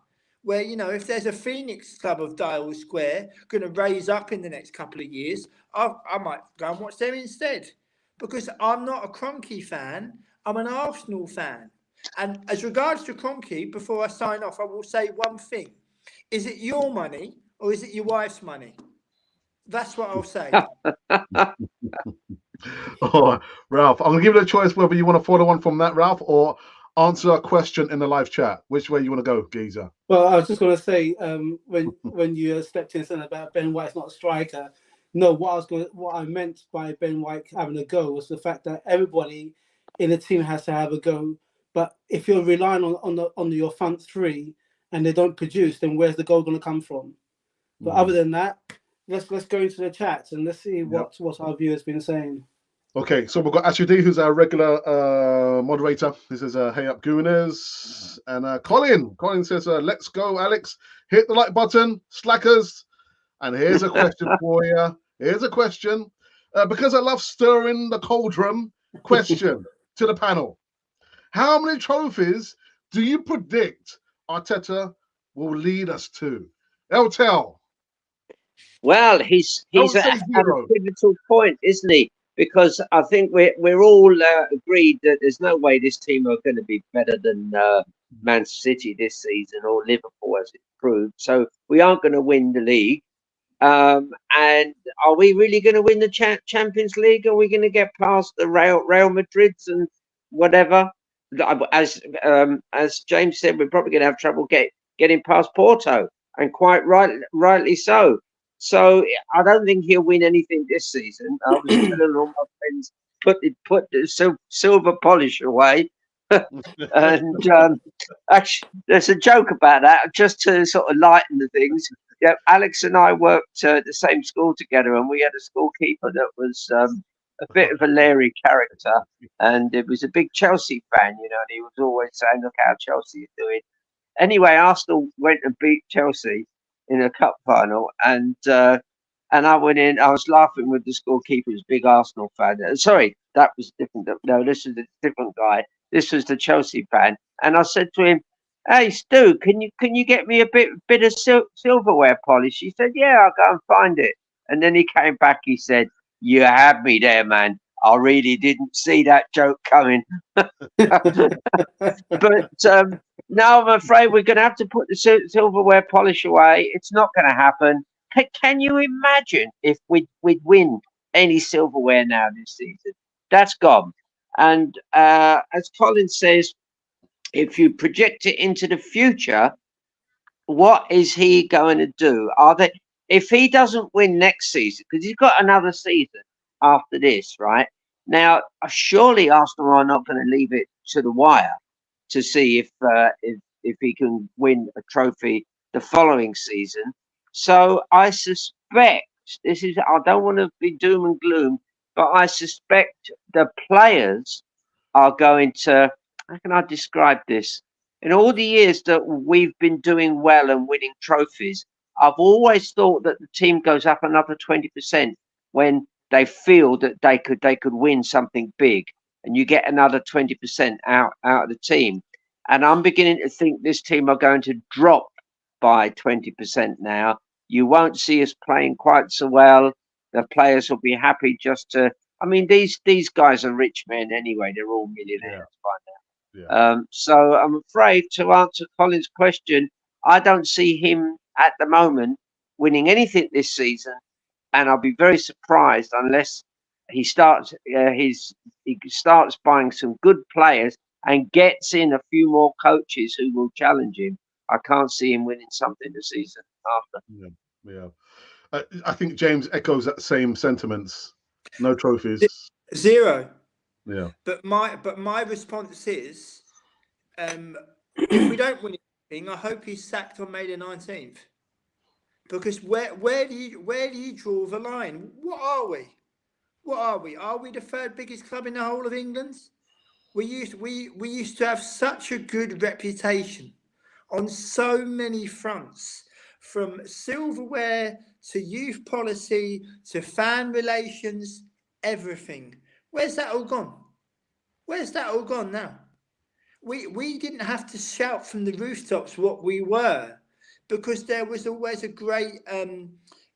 where, you know, if there's a Phoenix club of Dial Square going to raise up in the next couple of years, I might go and watch them instead, because I'm not a Kroenke fan. I'm an Arsenal fan. And as regards to Kroenke, before I sign off, I will say one thing. Is it your money or is it your wife's money? That's what I'll say. Oh, Ralph, I'm going to give you a choice whether you want to follow on from that, Ralph, or answer a question in the live chat. Which way you want to go, Geezer? Well, I was just going to say, when you stepped in saying about Ben White's not a striker, no, what I meant by Ben White having a go was the fact that everybody in the team has to have a go. But if you're relying on your front 3 and they don't produce, then where's the goal going to come from? But other than that, let's go into the chat and let's see what our viewers been saying. Okay, so we've got Ashudi, who's our regular moderator. This is Hey Up Gooners. And Colin says, let's go, Alex. Hit the like button, slackers. And here's a question for you. Here's a question. Because I love stirring the cauldron, question to the panel. How many trophies do you predict Arteta will lead us to? Eltel. Well, he's at a pivotal point, isn't he? Because I think we're all agreed that there's no way this team are going to be better than Man City this season, or Liverpool, as it proved. So we aren't going to win the league. And are we really going to win the Champions League? Are we going to get past the Real Madrids and whatever? As James said, we're probably going to have trouble getting past Porto, and quite rightly so. So I don't think he'll win anything this season. I was telling all my friends, put the silver polish away. And actually, there's a joke about that, just to sort of lighten the things. Yeah, Alex and I worked at the same school together, and we had a school keeper that was a bit of a leery character, and it was a big Chelsea fan, you know, and he was always saying, "Look how Chelsea is doing." Anyway, Arsenal went and beat Chelsea in a cup final, and I went in. I was laughing with the scorekeeper, who's a big Arsenal fan. Sorry, that was different. No, this is a different guy. This was the Chelsea fan, and I said to him, "Hey, Stu, can you get me a bit of silverware polish?" He said, "Yeah, I'll go and find it." And then he came back. He said, "You had me there, man. I really didn't see that joke coming." But now I'm afraid we're going to have to put the silverware polish away. It's not going to happen. Can you imagine if we'd win any silverware now this season? That's gone. And as Colin says, if you project it into the future, what is he going to do? If he doesn't win next season, because he's got another season after this, right? Now, surely Arsenal are not going to leave it to the wire to see if he can win a trophy the following season. So I suspect I don't want to be doom and gloom, but I suspect the players are going to, how can I describe this? In all the years that we've been doing well and winning trophies, I've always thought that the team goes up another 20% when they feel that they could win something big, and you get another 20% out of the team. And I'm beginning to think this team are going to drop by 20% now. You won't see us playing quite so well. The players will be happy just to. I mean, these guys are rich men anyway. They're all millionaires by now. Yeah. So I'm afraid, to answer Colin's question, I don't see him at the moment winning anything this season, and I'll be very surprised unless he starts buying some good players and gets in a few more coaches who will challenge him. I can't see him winning something the season after. Yeah. I think James echoes that same sentiments. No trophies. Zero. Yeah. But my response is, if we don't win anything, I hope he's sacked on May the 19th. Because where do you draw the line? What are we? What are we? Are we the third biggest club in the whole of England? We used to have such a good reputation on so many fronts, from silverware to youth policy to fan relations, everything. Where's that all gone? Where's that all gone now? We didn't have to shout from the rooftops what we were, because there was always a great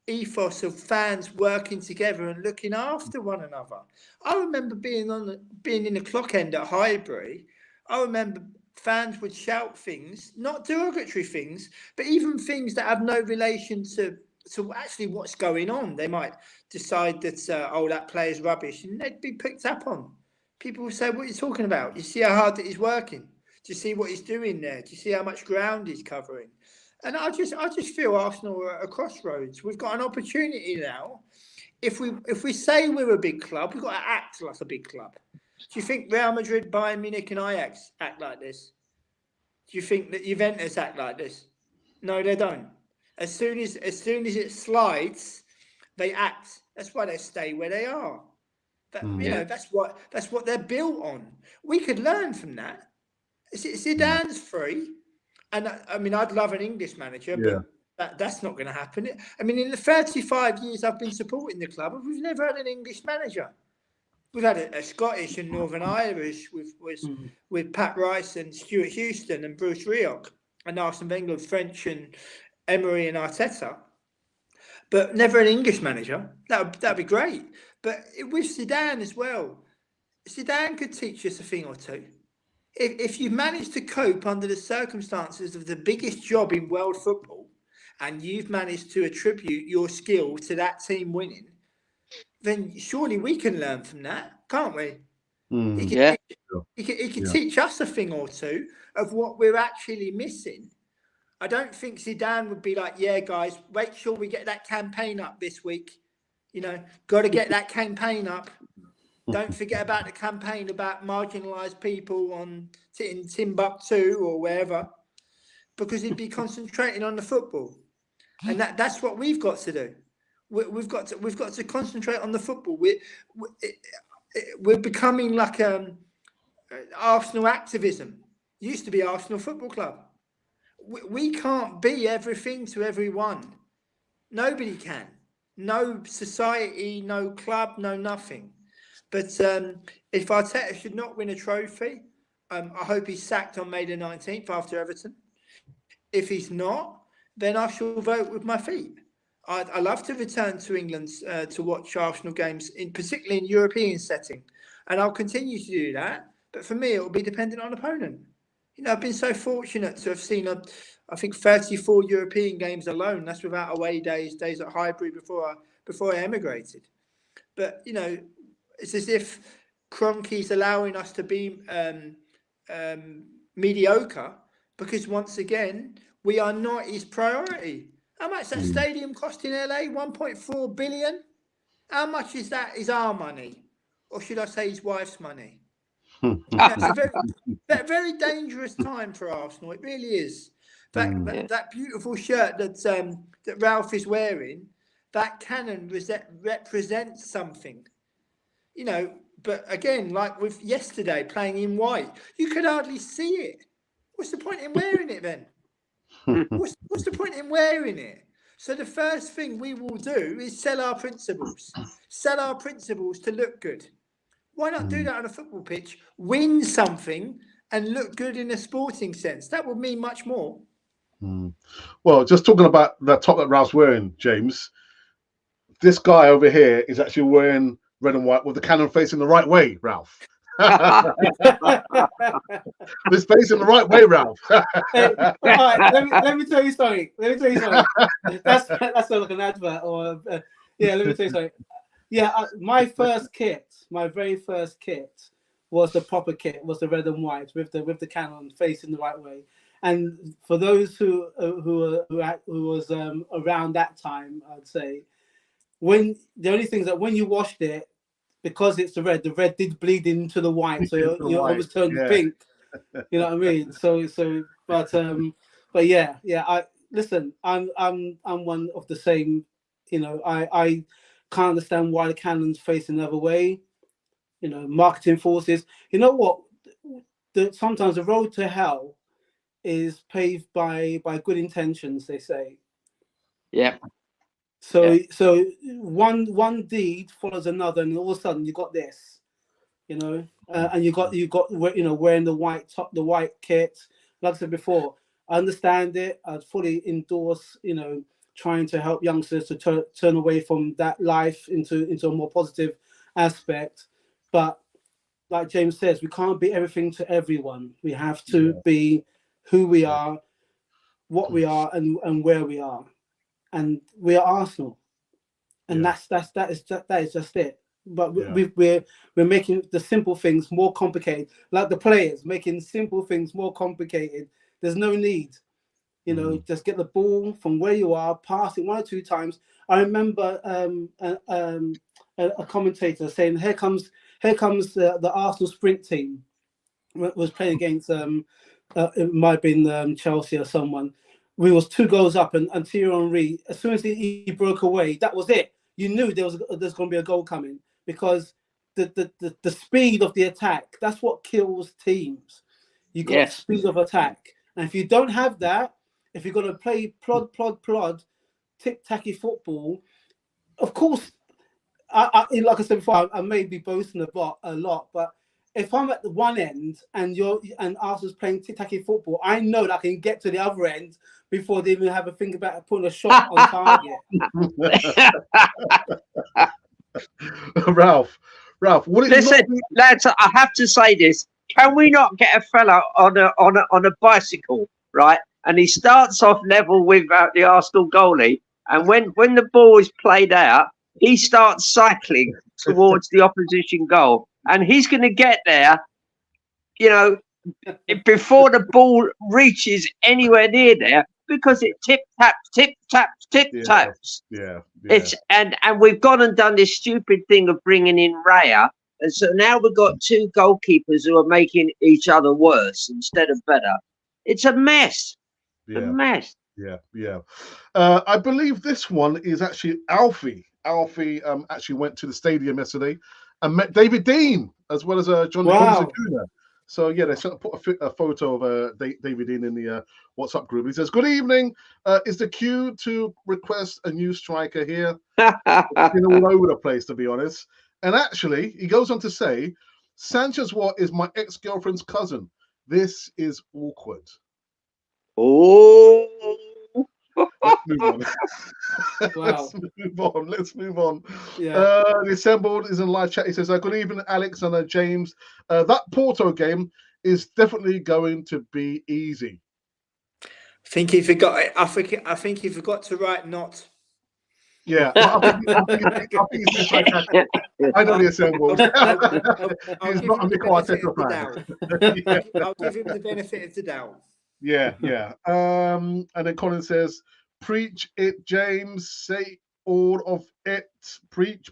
ethos of fans working together and looking after one another. I remember being in the clock end at Highbury. I remember fans would shout things, not derogatory things, but even things that have no relation to actually what's going on. They might decide that that player's rubbish, and they'd be picked up on. People will say, "What are you talking about? You see how hard that he's working? Do you see what he's doing there? Do you see how much ground he's covering?" And I just feel Arsenal are at a crossroads. We've got an opportunity now. If we say we're a big club, we've got to act like a big club. Do you think Real Madrid, Bayern Munich, and Ajax act like this? Do you think that Juventus act like this? No, they don't. As soon as it slides, they act. That's why they stay where they are. That's what they're built on. We could learn from that. Zidane's free, and I mean, I'd love an English manager, but that's not going to happen. I mean, in the 35 years I've been supporting the club, we've never had an English manager. We've had a Scottish and Northern Irish with Pat Rice and Stuart Houston and Bruce Rioch, and Arsene Wenger, French and Emery and Arteta, but never an English manager. That'd be great. But with Zidane as well, Zidane could teach us a thing or two. If you manage to cope under the circumstances of the biggest job in world football, and you've managed to attribute your skill to that team winning, then surely we can learn from that, can't we? He can teach us a thing or two of what we're actually missing. I don't think Zidane would be like, "Yeah, guys, make sure we get that campaign up this week. Got to get that campaign up. Don't forget about the campaign about marginalised people in Timbuktu or wherever," because he'd be concentrating on the football. and that's what we've got to do. We've got to concentrate on the football. We're becoming like Arsenal activism. Used to be Arsenal Football Club. We can't be everything to everyone. Nobody can. No society, no club, no nothing. But if Arteta should not win a trophy, I hope he's sacked on May the 19th after Everton. If he's not, then I shall vote with my feet. I love to return to England to watch Arsenal games, particularly in European setting. And I'll continue to do that. But for me, it will be dependent on opponent. You know, I've been so fortunate to have seen, I think, 34 European games alone. That's without away days at Highbury before I emigrated. But, you know, it's as if Kroenke's allowing us to be mediocre because, once again, we are not his priority. How much that stadium cost in LA? 1.4 billion? How much is that is our money? Or should I say his wife's money? It's a very dangerous time for Arsenal. It really is. That beautiful shirt that Ralph is wearing, that cannon represents something. You know, but again, like with yesterday playing in white, you could hardly see it. What's the point in wearing it then? What's the point in wearing it? So the first thing we will do is sell our principles to look good. Why not do that on a football pitch? Win something and look good in a sporting sense. That would mean much more. Well, just talking about that top that Ralph's wearing, James, this guy over here is actually wearing red and white with the cannon facing the right way, Ralph. It's facing the right way, Ralph. Hey, all right, let me tell you something. That's like an advert, or yeah. Let me tell you something. Yeah, my very first kit was the proper kit, was the red and white with the cannon facing the right way. And for those who was around that time, I'd say, when the only thing is that when you washed it, because it's the red did bleed into the white, so you almost turned pink. You know what I mean? But yeah. I'm one of the same. You know, I can't understand why the cannon's facing the other way. You know, marketing forces. You know what? Sometimes the road to hell is paved by good intentions, they say. Yeah. So one deed follows another, and all of a sudden you got this, you know, and you got wearing the white top, the white kit. Like I said before, I understand it. I'd fully endorse, you know, trying to help youngsters to turn away from that life into a more positive aspect. But like James says, we can't be everything to everyone. We have to be who we are, what we are, and where we are. And we are Arsenal, and that is just it. But we're making the simple things more complicated, like the players making simple things more complicated. There's no need, you know. Just get the ball from where you are, pass it 1 or 2 times. I remember a commentator saying, "Here comes the Arsenal sprint team." Was playing against it might have been Chelsea or someone. We was 2 goals up, and Thierry Henry, as soon as he broke away, that was it. You knew there's going to be a goal coming, because the speed of the attack, that's what kills teams. You got speed of attack, and if you don't have that, if you're going to play plod, tick-tacky football, of course, like I said before, I may be boasting a lot, but if I'm at the one end and Arsenal's playing tick-tacky football, I know that I can get to the other end before they even have a think about putting a shot on target. Ralph, what listen, lads, I have to say this. Can we not get a fella on a bicycle, right? And he starts off level with the Arsenal goalie, and when the ball is played out, he starts cycling towards the opposition goal, and he's going to get there, you know, before the ball reaches anywhere near there, because it tip taps. Yeah. It's and we've gone and done this stupid thing of bringing in Raya, and so now we've got 2 goalkeepers who are making each other worse instead of better. It's a mess. A mess. Yeah. I believe this one is actually Alfie. Alfie actually went to the stadium yesterday and met David Dean as well as John Wow. Nicola. So yeah, they put a photo of David Dean in the WhatsApp group. He says, "Good evening. Is the queue to request a new striker here?" Been all over the place, to be honest. And actually, he goes on to say, "Sanchez Watt is my ex-girlfriend's cousin. This is awkward." Oh. Let's move on. Wow. Let's move on. Yeah. The assembled is in live chat. He says, "Good evening, Alex and James. That Porto game is definitely going to be easy." I think he forgot. I think he forgot to write not. Yeah, I think it's just like that. I know the assembled. I'll He's give not a him the Mikel benefit Arteta of the fan. doubt. I'll give him the benefit of the doubt. Yeah. And then Colin says, "Preach it, James. Say all of it. Preach."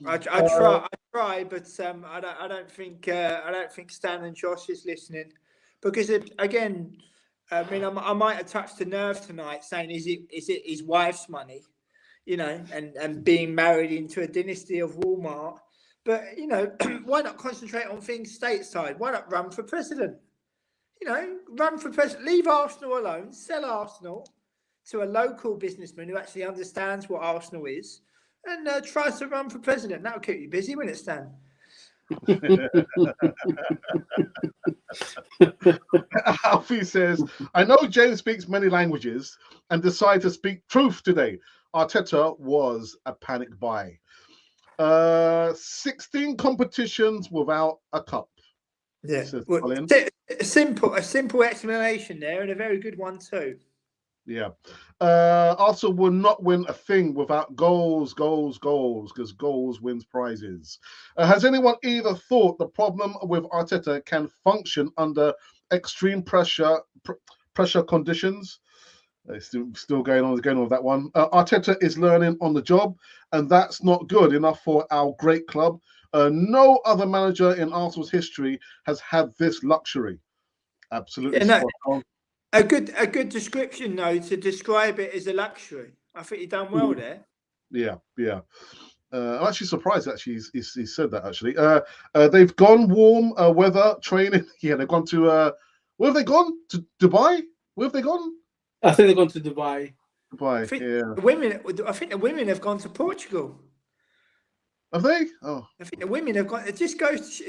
I try, but I don't think Stan and Josh is listening, because again, I mean, I might have touched a nerve tonight, saying is it his wife's money, and being married into a dynasty of Walmart, but why not concentrate on things stateside? Why not run for president? Run for president. Leave Arsenal alone. Sell Arsenal to a local businessman who actually understands what Arsenal is, and tries to run for president. That'll keep you busy, won't it, Stan? Alfie says, "I know James speaks many languages and decided to speak truth today. Arteta was a panic buy. 16 competitions without a cup." Yeah. Says Well, Colin. a simple explanation there, and a very good one too. Yeah. Arsenal will not win a thing without goals, because goals wins prizes. Has anyone either thought the problem with Arteta can function under extreme pressure conditions? It's still going on with that one. Arteta is learning on the job, and that's not good enough for our great club. No other manager in Arsenal's history has had this luxury. Absolutely. Yeah, no. A good description, though, to describe it as a luxury. I think you've done well there. Yeah. I'm actually surprised. Actually, he said that. Actually, they've gone warm weather training. Yeah, they've gone to. Where have they gone? To Dubai? Where have they gone? I think they've gone to Dubai. Dubai. I think the women have gone to Portugal. Have they? Oh, I think the women have gone. It just goes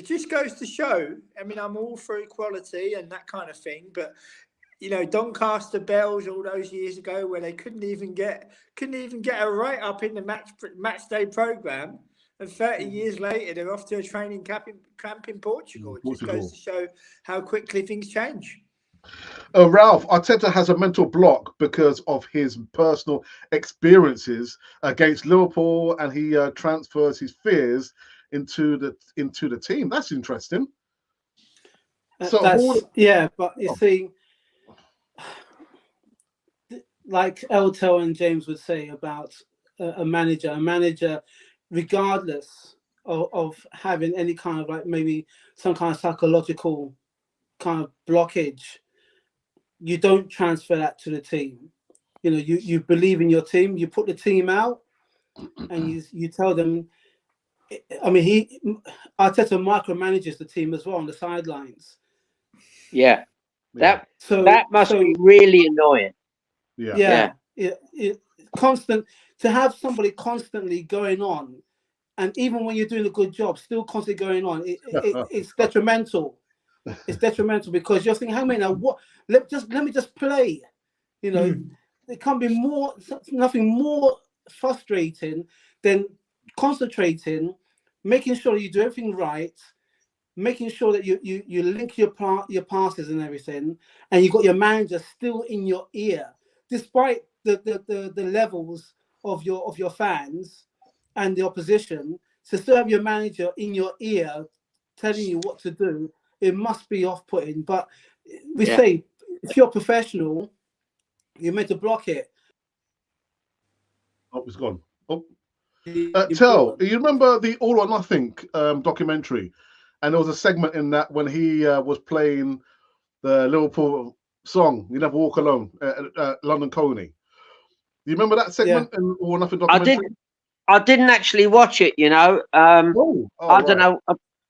to show. I mean, I'm all for equality and that kind of thing, but Doncaster Bells all those years ago, where they couldn't even get a write up in the match day program, and 30 years later they're off to a training camp in Portugal. It just goes to show how quickly things change. Ralph, Arteta has a mental block because of his personal experiences against Liverpool, and he transfers his fears into the team. That's interesting. But you see, like Elto and James would say about a manager, regardless of having any kind of, like, maybe some kind of psychological kind of blockage, you don't transfer that to the team. You believe in your team, you put the team out, and you tell them. I mean, Arteta micromanages the team as well on the sidelines. Yeah. That must be really annoying. Yeah. Constant to have somebody constantly going on, and even when you're doing a good job, still constantly going on. It's detrimental. It's detrimental, because you're thinking, "How many now? What? Let me just play." There can't be nothing more frustrating than concentrating, making sure you do everything right, making sure that you link your passes and everything, and you've got your manager still in your ear, despite the levels of your fans and the opposition. To still have your manager in your ear telling you what to do, it must be off-putting. But we say, if you're professional, you're meant to block it. Oh, it's gone. Oh. Tell, you remember the All or Nothing documentary? And there was a segment in that when he was playing the Liverpool song, "You Never Walk Alone," London Coney. Do you remember that segment in All or Nothing documentary? I didn't actually watch it. I don't know.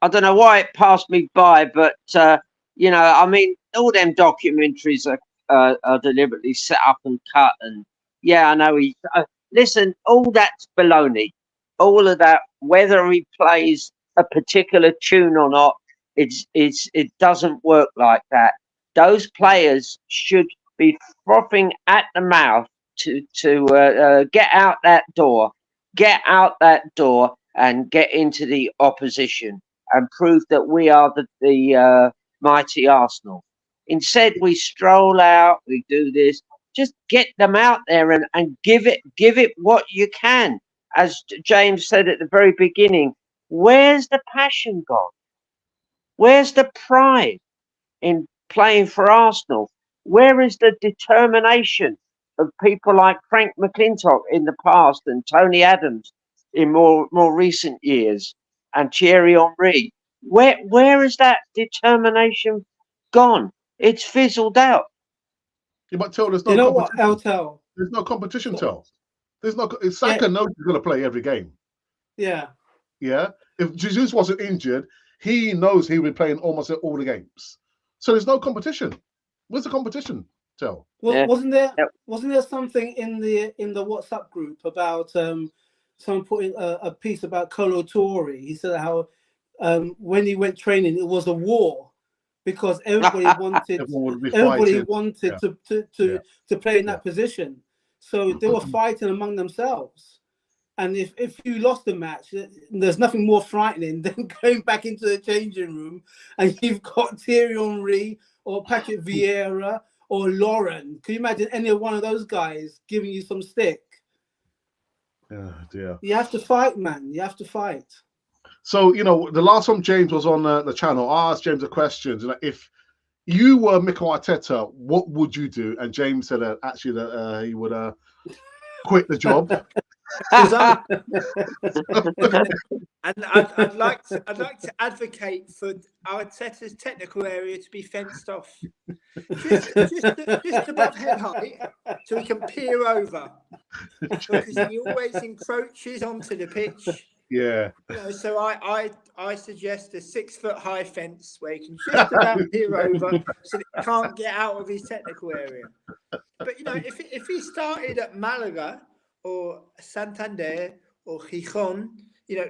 I don't know why it passed me by, but I mean, all them documentaries are deliberately set up and cut, and I know he. Listen, all that's baloney. All of that, whether he plays a particular tune or not, it doesn't work like that. Those players should be frothing at the mouth to get out that door and get into the opposition and prove that we are the mighty Arsenal. Instead, we stroll out, we do this. Just get them out there and give it what you can. As James said at the very beginning, where's the passion gone? Where's the pride in playing for Arsenal? Where is the determination of people like Frank McClintock in the past and Tony Adams in more recent years and Thierry Henry? Where is that determination gone? It's fizzled out. Yeah, but tell there's no. You know competition. what, I'll tell. There's no competition. Tell there's no. Saka knows he's going to play every game. Yeah. Yeah. If Jesus wasn't injured, he knows he would be playing almost all the games. So there's no competition. Where's the competition? Tell. Well, wasn't there something in the WhatsApp group about someone putting a piece about Kolo Toure? He said how when he went training, it was a war because everybody wanted to play in that position. So they were fighting among themselves. And if you lost the match, there's nothing more frightening than going back into the changing room and you've got Thierry Henry or Patrick Vieira or Lauren. Can you imagine any one of those guys giving you some stick? Yeah, dear. You have to fight, man. You have to fight. So, the last time James was on the channel, I asked James a question. If you were Mikel Arteta, what would you do? And James said that he would quit the job. And I'd like to advocate for Arteta's technical area to be fenced off, just above head height, so he can peer over, because he always encroaches onto the pitch. Yeah. So I suggest a 6 foot high fence where he can just about peer over, so that he can't get out of his technical area. But if he started at Malaga or Santander or Gijón,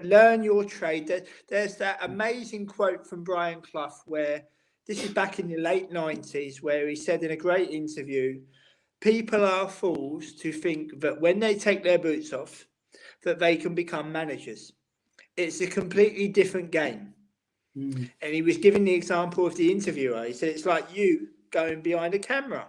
learn your trade. There's that amazing quote from Brian Clough where this is back in the late 90s, where he said in a great interview, people are fools to think that when they take their boots off, that they can become managers. It's a completely different game. And he was giving the example of the interviewer. He said, it's like you going behind a camera.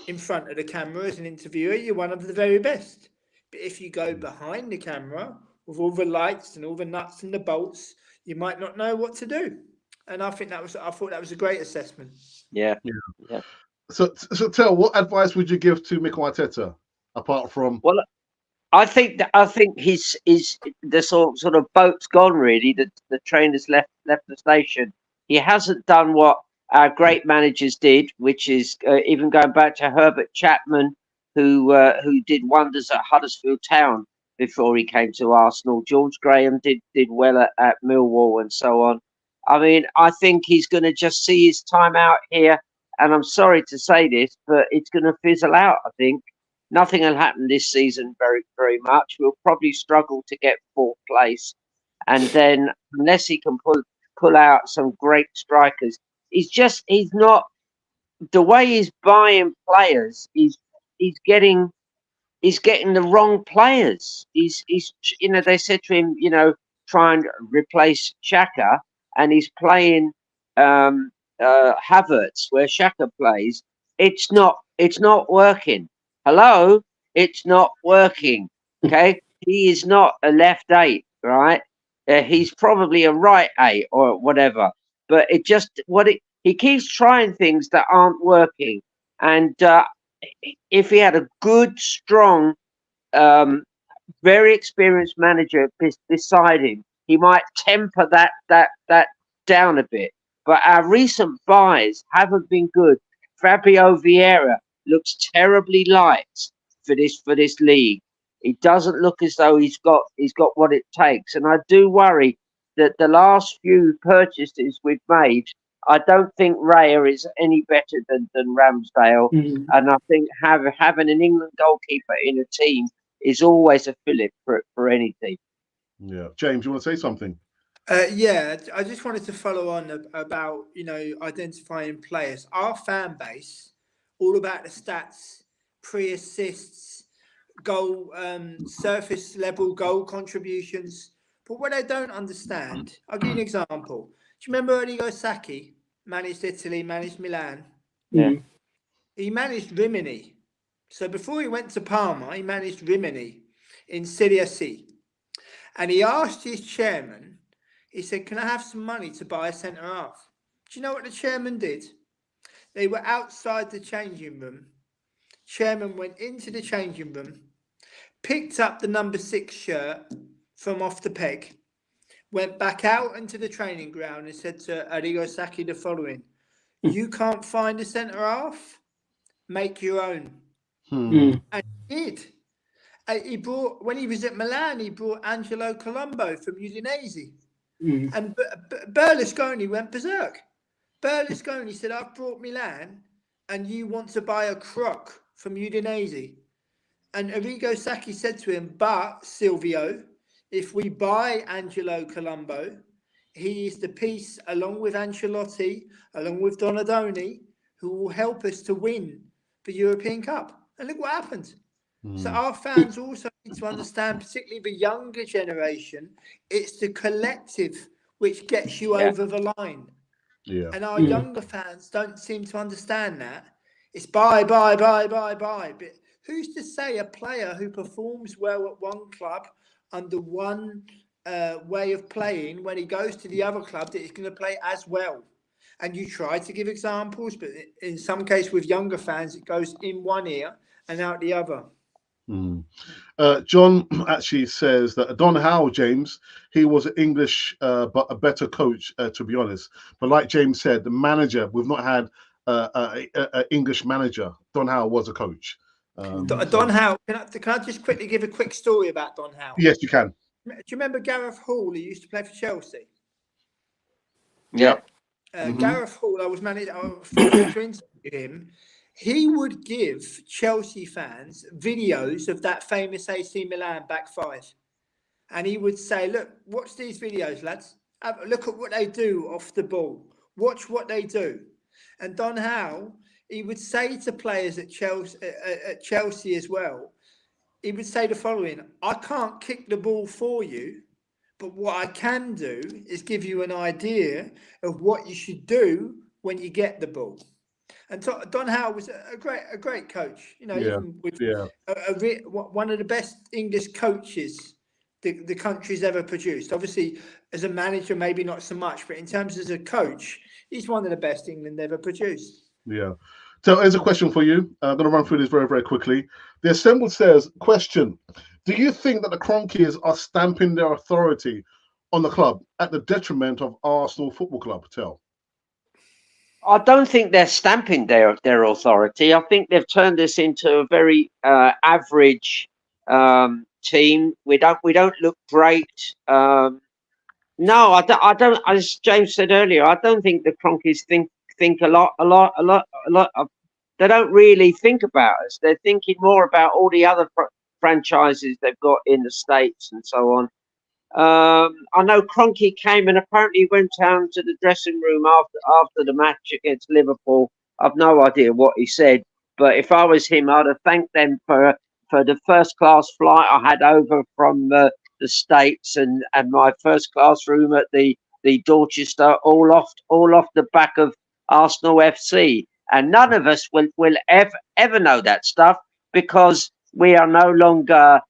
In front of the camera as an interviewer, you're one of the very best. But if you go behind the camera with all the lights and all the nuts and the bolts, you might not know what to do. And I thought that was a great assessment. Yeah. So tell, what advice would you give to Mikel Arteta apart from? Well, I think he's the sort of boat's gone really. The train has left the station. He hasn't done what our great managers did, which is even going back to Herbert Chapman, who did wonders at Huddersfield Town before he came to Arsenal. George Graham did well at Millwall and so on. I mean, I think he's going to just see his time out here, and I'm sorry to say this, but it's going to fizzle out. I think nothing will happen this season very, very much. We'll probably struggle to get 4th place, and then unless he can pull out some great strikers, he's not the way he's buying players. He's getting the wrong players. He's they said to him, try and replace Xhaka, and he's playing Havertz where Xhaka plays. It's not working. Hello, it's not working. Okay, he is not a left 8, right? He's probably a right 8 or whatever. But he keeps trying things that aren't working. And if he had a good, strong, very experienced manager beside him, he might temper that down a bit. But our recent buys haven't been good. Fabio Vieira looks terribly light for this league. He doesn't look as though he's got what it takes, and I do worry that the last few purchases we've made, I don't think Raya is any better than Ramsdale, and I think having an England goalkeeper in a team is always a fillip for any team. Yeah, James, you want to say something? Yeah, I just wanted to follow on about, identifying players. Our fan base, all about the stats, pre-assists, goal, surface level goal contributions. But what I don't understand, I'll give you an example. Do you remember Arrigo Sacchi managed Italy, managed Milan? Yeah. He managed Rimini. So before he went to Parma, he managed Rimini in Serie C. And he asked his chairman, he said, can I have some money to buy a centre half? Do you know what the chairman did? They were outside the changing room. Chairman went into the changing room, picked up the number 6 shirt from off the peg, went back out into the training ground and said to Arrigo Sacchi the following: you can't find a centre half? Make your own. And he did. He brought, when he was at Milan, he brought Angelo Colombo from Udinese. And Berlusconi went berserk. Berlusconi said, I've brought Milan and you want to buy a croc from Udinese. And Arrigo Sacchi said to him, but Silvio, if we buy Angelo Colombo, he is the piece, along with Ancelotti, along with Donadoni, who will help us to win the European Cup. And look what happened. So our fans also need to understand, particularly the younger generation, it's the collective which gets you over the line. Yeah. And our younger fans don't seem to understand that. It's buy. But who's to say a player who performs well at one club under one way of playing, when he goes to the other club, that he's going to play as well? And you try to give examples, but in some case with younger fans, it goes in one ear and out the other. John actually says that Don Howe, James, he was an English but a better coach, to be honest. But like James said, the manager, we've not had an English manager. Don Howe was a coach. Don Howe, can I just quickly give a quick story about Don Howe? Yes, you can. Do you remember Gareth Hall, who used to play for Chelsea? Yeah. Gareth Hall, I was fortunate to interview him. He would give Chelsea fans videos of that famous AC Milan back five. And he would say, look, watch these videos, lads. Look at what they do off the ball. Watch what they do. And Don Howe, he would say to players at Chelsea as well, he would say the following: I can't kick the ball for you, but what I can do is give you an idea of what you should do when you get the ball. And Don Howe was a great coach, even with one of the best English coaches the country's ever produced. Obviously, as a manager, maybe not so much, but in terms as a coach, he's one of the best England ever produced. Yeah. So here's a question for you. I'm going to run through this very, very quickly. The Assembled says, question: do you think that the Kroenkes are stamping their authority on the club at the detriment of Arsenal Football Club? Tell. I don't think they're stamping their authority. I think they've turned this into a very average team. We don't look great. No, I don't. As James said earlier, I don't think the Kroenkes think a lot. They don't really think about us. They're thinking more about all the other franchises they've got in the States and so on. I know Kroenke came and apparently went down to the dressing room after the match against Liverpool. I've no idea what he said, but if I was him, I'd have thanked them for the first class flight I had over from the States and my first class room at the Dorchester, all off the back of Arsenal FC. And none of us will ever know that stuff, because we are no longer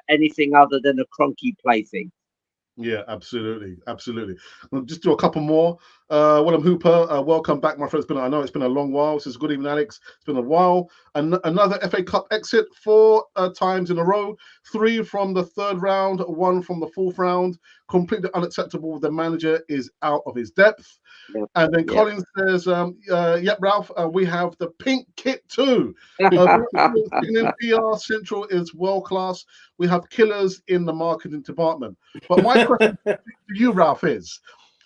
anything other than a Kroenke plaything. Yeah, absolutely. We'll just do a couple more. William Hooper, welcome back, my friend. I know it's been a long while. This is good evening, Alex. It's been a while. Another FA Cup exit 4 times in a row. 3 from the 3rd round, 1 from the 4th round. Completely unacceptable. The manager is out of his depth. Yep. And then Yep. Colin says, yep, Ralph, we have the pink kit too. In PR Central is world class. We have killers in the marketing department. But my question to you, Ralph, is,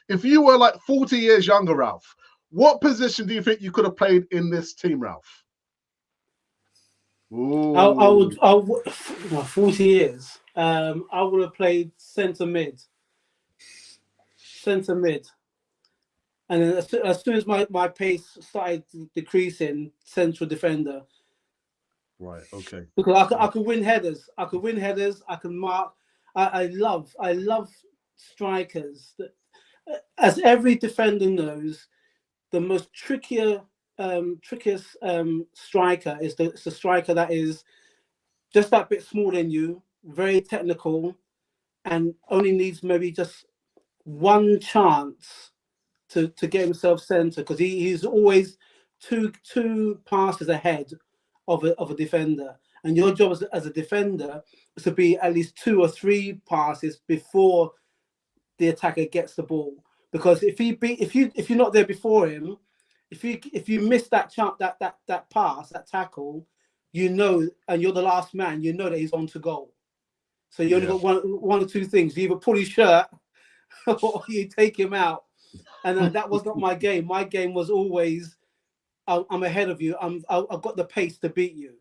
if you were like 40 years younger, Ralph, what position do you think you could have played in this team, Ralph? I would 40 years. I would have played centre mid. And then as soon as my pace started decreasing, central defender. Right. Okay. Because I could win headers. I can mark. I love strikers. As every defender knows, the most trickiest striker is the striker that is just that bit smaller than you, very technical, and only needs maybe just one chance to get himself centre, because he's always two passes ahead of a defender. And your job as a defender is to be at least 2 or 3 passes before the attacker gets the ball, because if you're not there before him, if you miss that chance, that pass, that tackle, and you're the last man, that he's on to goal. So you only got one or 2 things: you either pull his shirt or you take him out. And that was not my game. My game was always, I'm ahead of you. I've got the pace to beat you,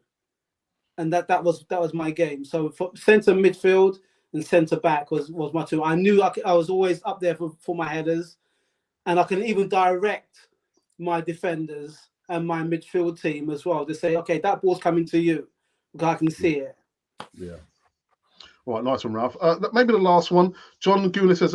and that was my game. So for centre midfield and centre back was my 2. I knew I was always up there for my headers, and I can even direct my defenders and my midfield team as well to say, okay, that ball's coming to you, because I can see it. Yeah. All right, nice one, Ralph. Maybe the last one. John Goulis says,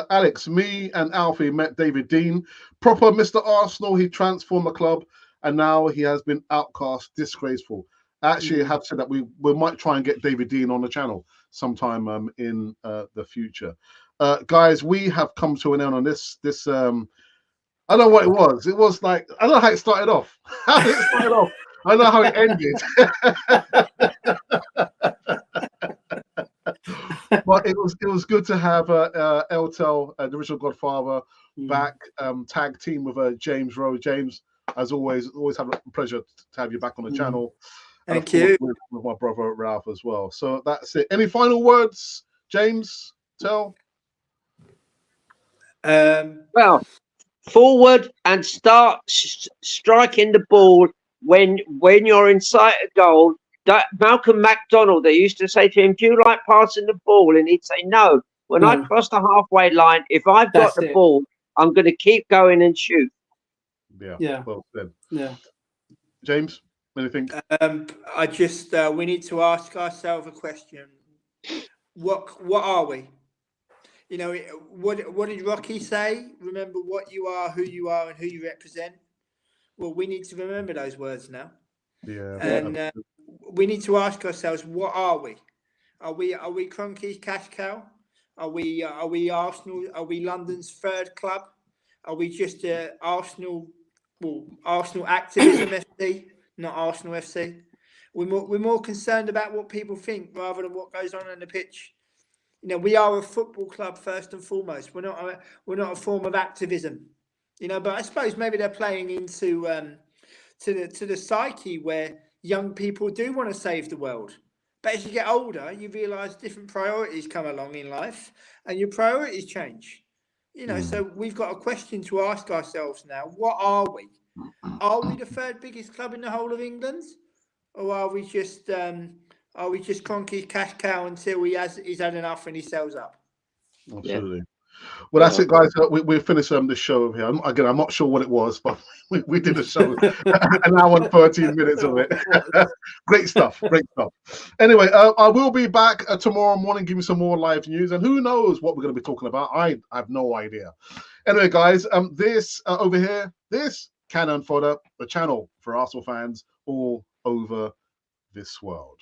Alex, me and Alfie met David Dean, proper Mr. Arsenal. He transformed the club, and now he has been outcast, disgraceful. Actually, I have said that we might try and get David Dean on the channel sometime in the future. Guys, we have come to an end on this. I don't know what it was. It was like, I don't know how it started off. I don't know how it ended. But it was good to have Eltel, the original Godfather, back, tag team with James Rowe. James, as always have a pleasure to have you back on the channel. Thank you. With my brother Ralph as well. So that's it. Any final words, James? Tell. Well, forward and start striking the ball when you're in sight of goal. Malcolm MacDonald, they used to say to him, do you like passing the ball? And he'd say, no. When I cross the halfway line, if I've got the ball, I'm going to keep going and shoot. Yeah. Well said. Yeah. James, anything? I just we need to ask ourselves a question. What are we? You know, what did Rocky say? Remember what you are, who you are, and who you represent. Well, we need to remember those words now. Yeah. And we need to ask ourselves, what are we? Are we Kroenke's cash cow? Are we Arsenal? Are we London's 3rd club? Are we just Arsenal activism FC, not Arsenal FC? We're more concerned about what people think rather than what goes on the pitch. You know, we are a football club first and foremost. We're not a form of activism. You know, but I suppose maybe they're playing into to the psyche where young people do want to save the world. But as you get older, you realise different priorities come along in life, and your priorities change. You know, so we've got a question to ask ourselves now: what are we? Are we the 3rd biggest club in the whole of England, or are we just Kroenke's cash cow until he's had enough and he sells up? Absolutely. Yeah. Well, that's it, guys. We finished this show over here. I'm not sure what it was, but we did a show, an hour and 13 minutes of it. Great stuff. Anyway, I will be back tomorrow morning, giving some more live news, and who knows what we're going to be talking about. I have no idea. Anyway, guys, this over here, this Cannon Fodder, the channel for Arsenal fans all over this world.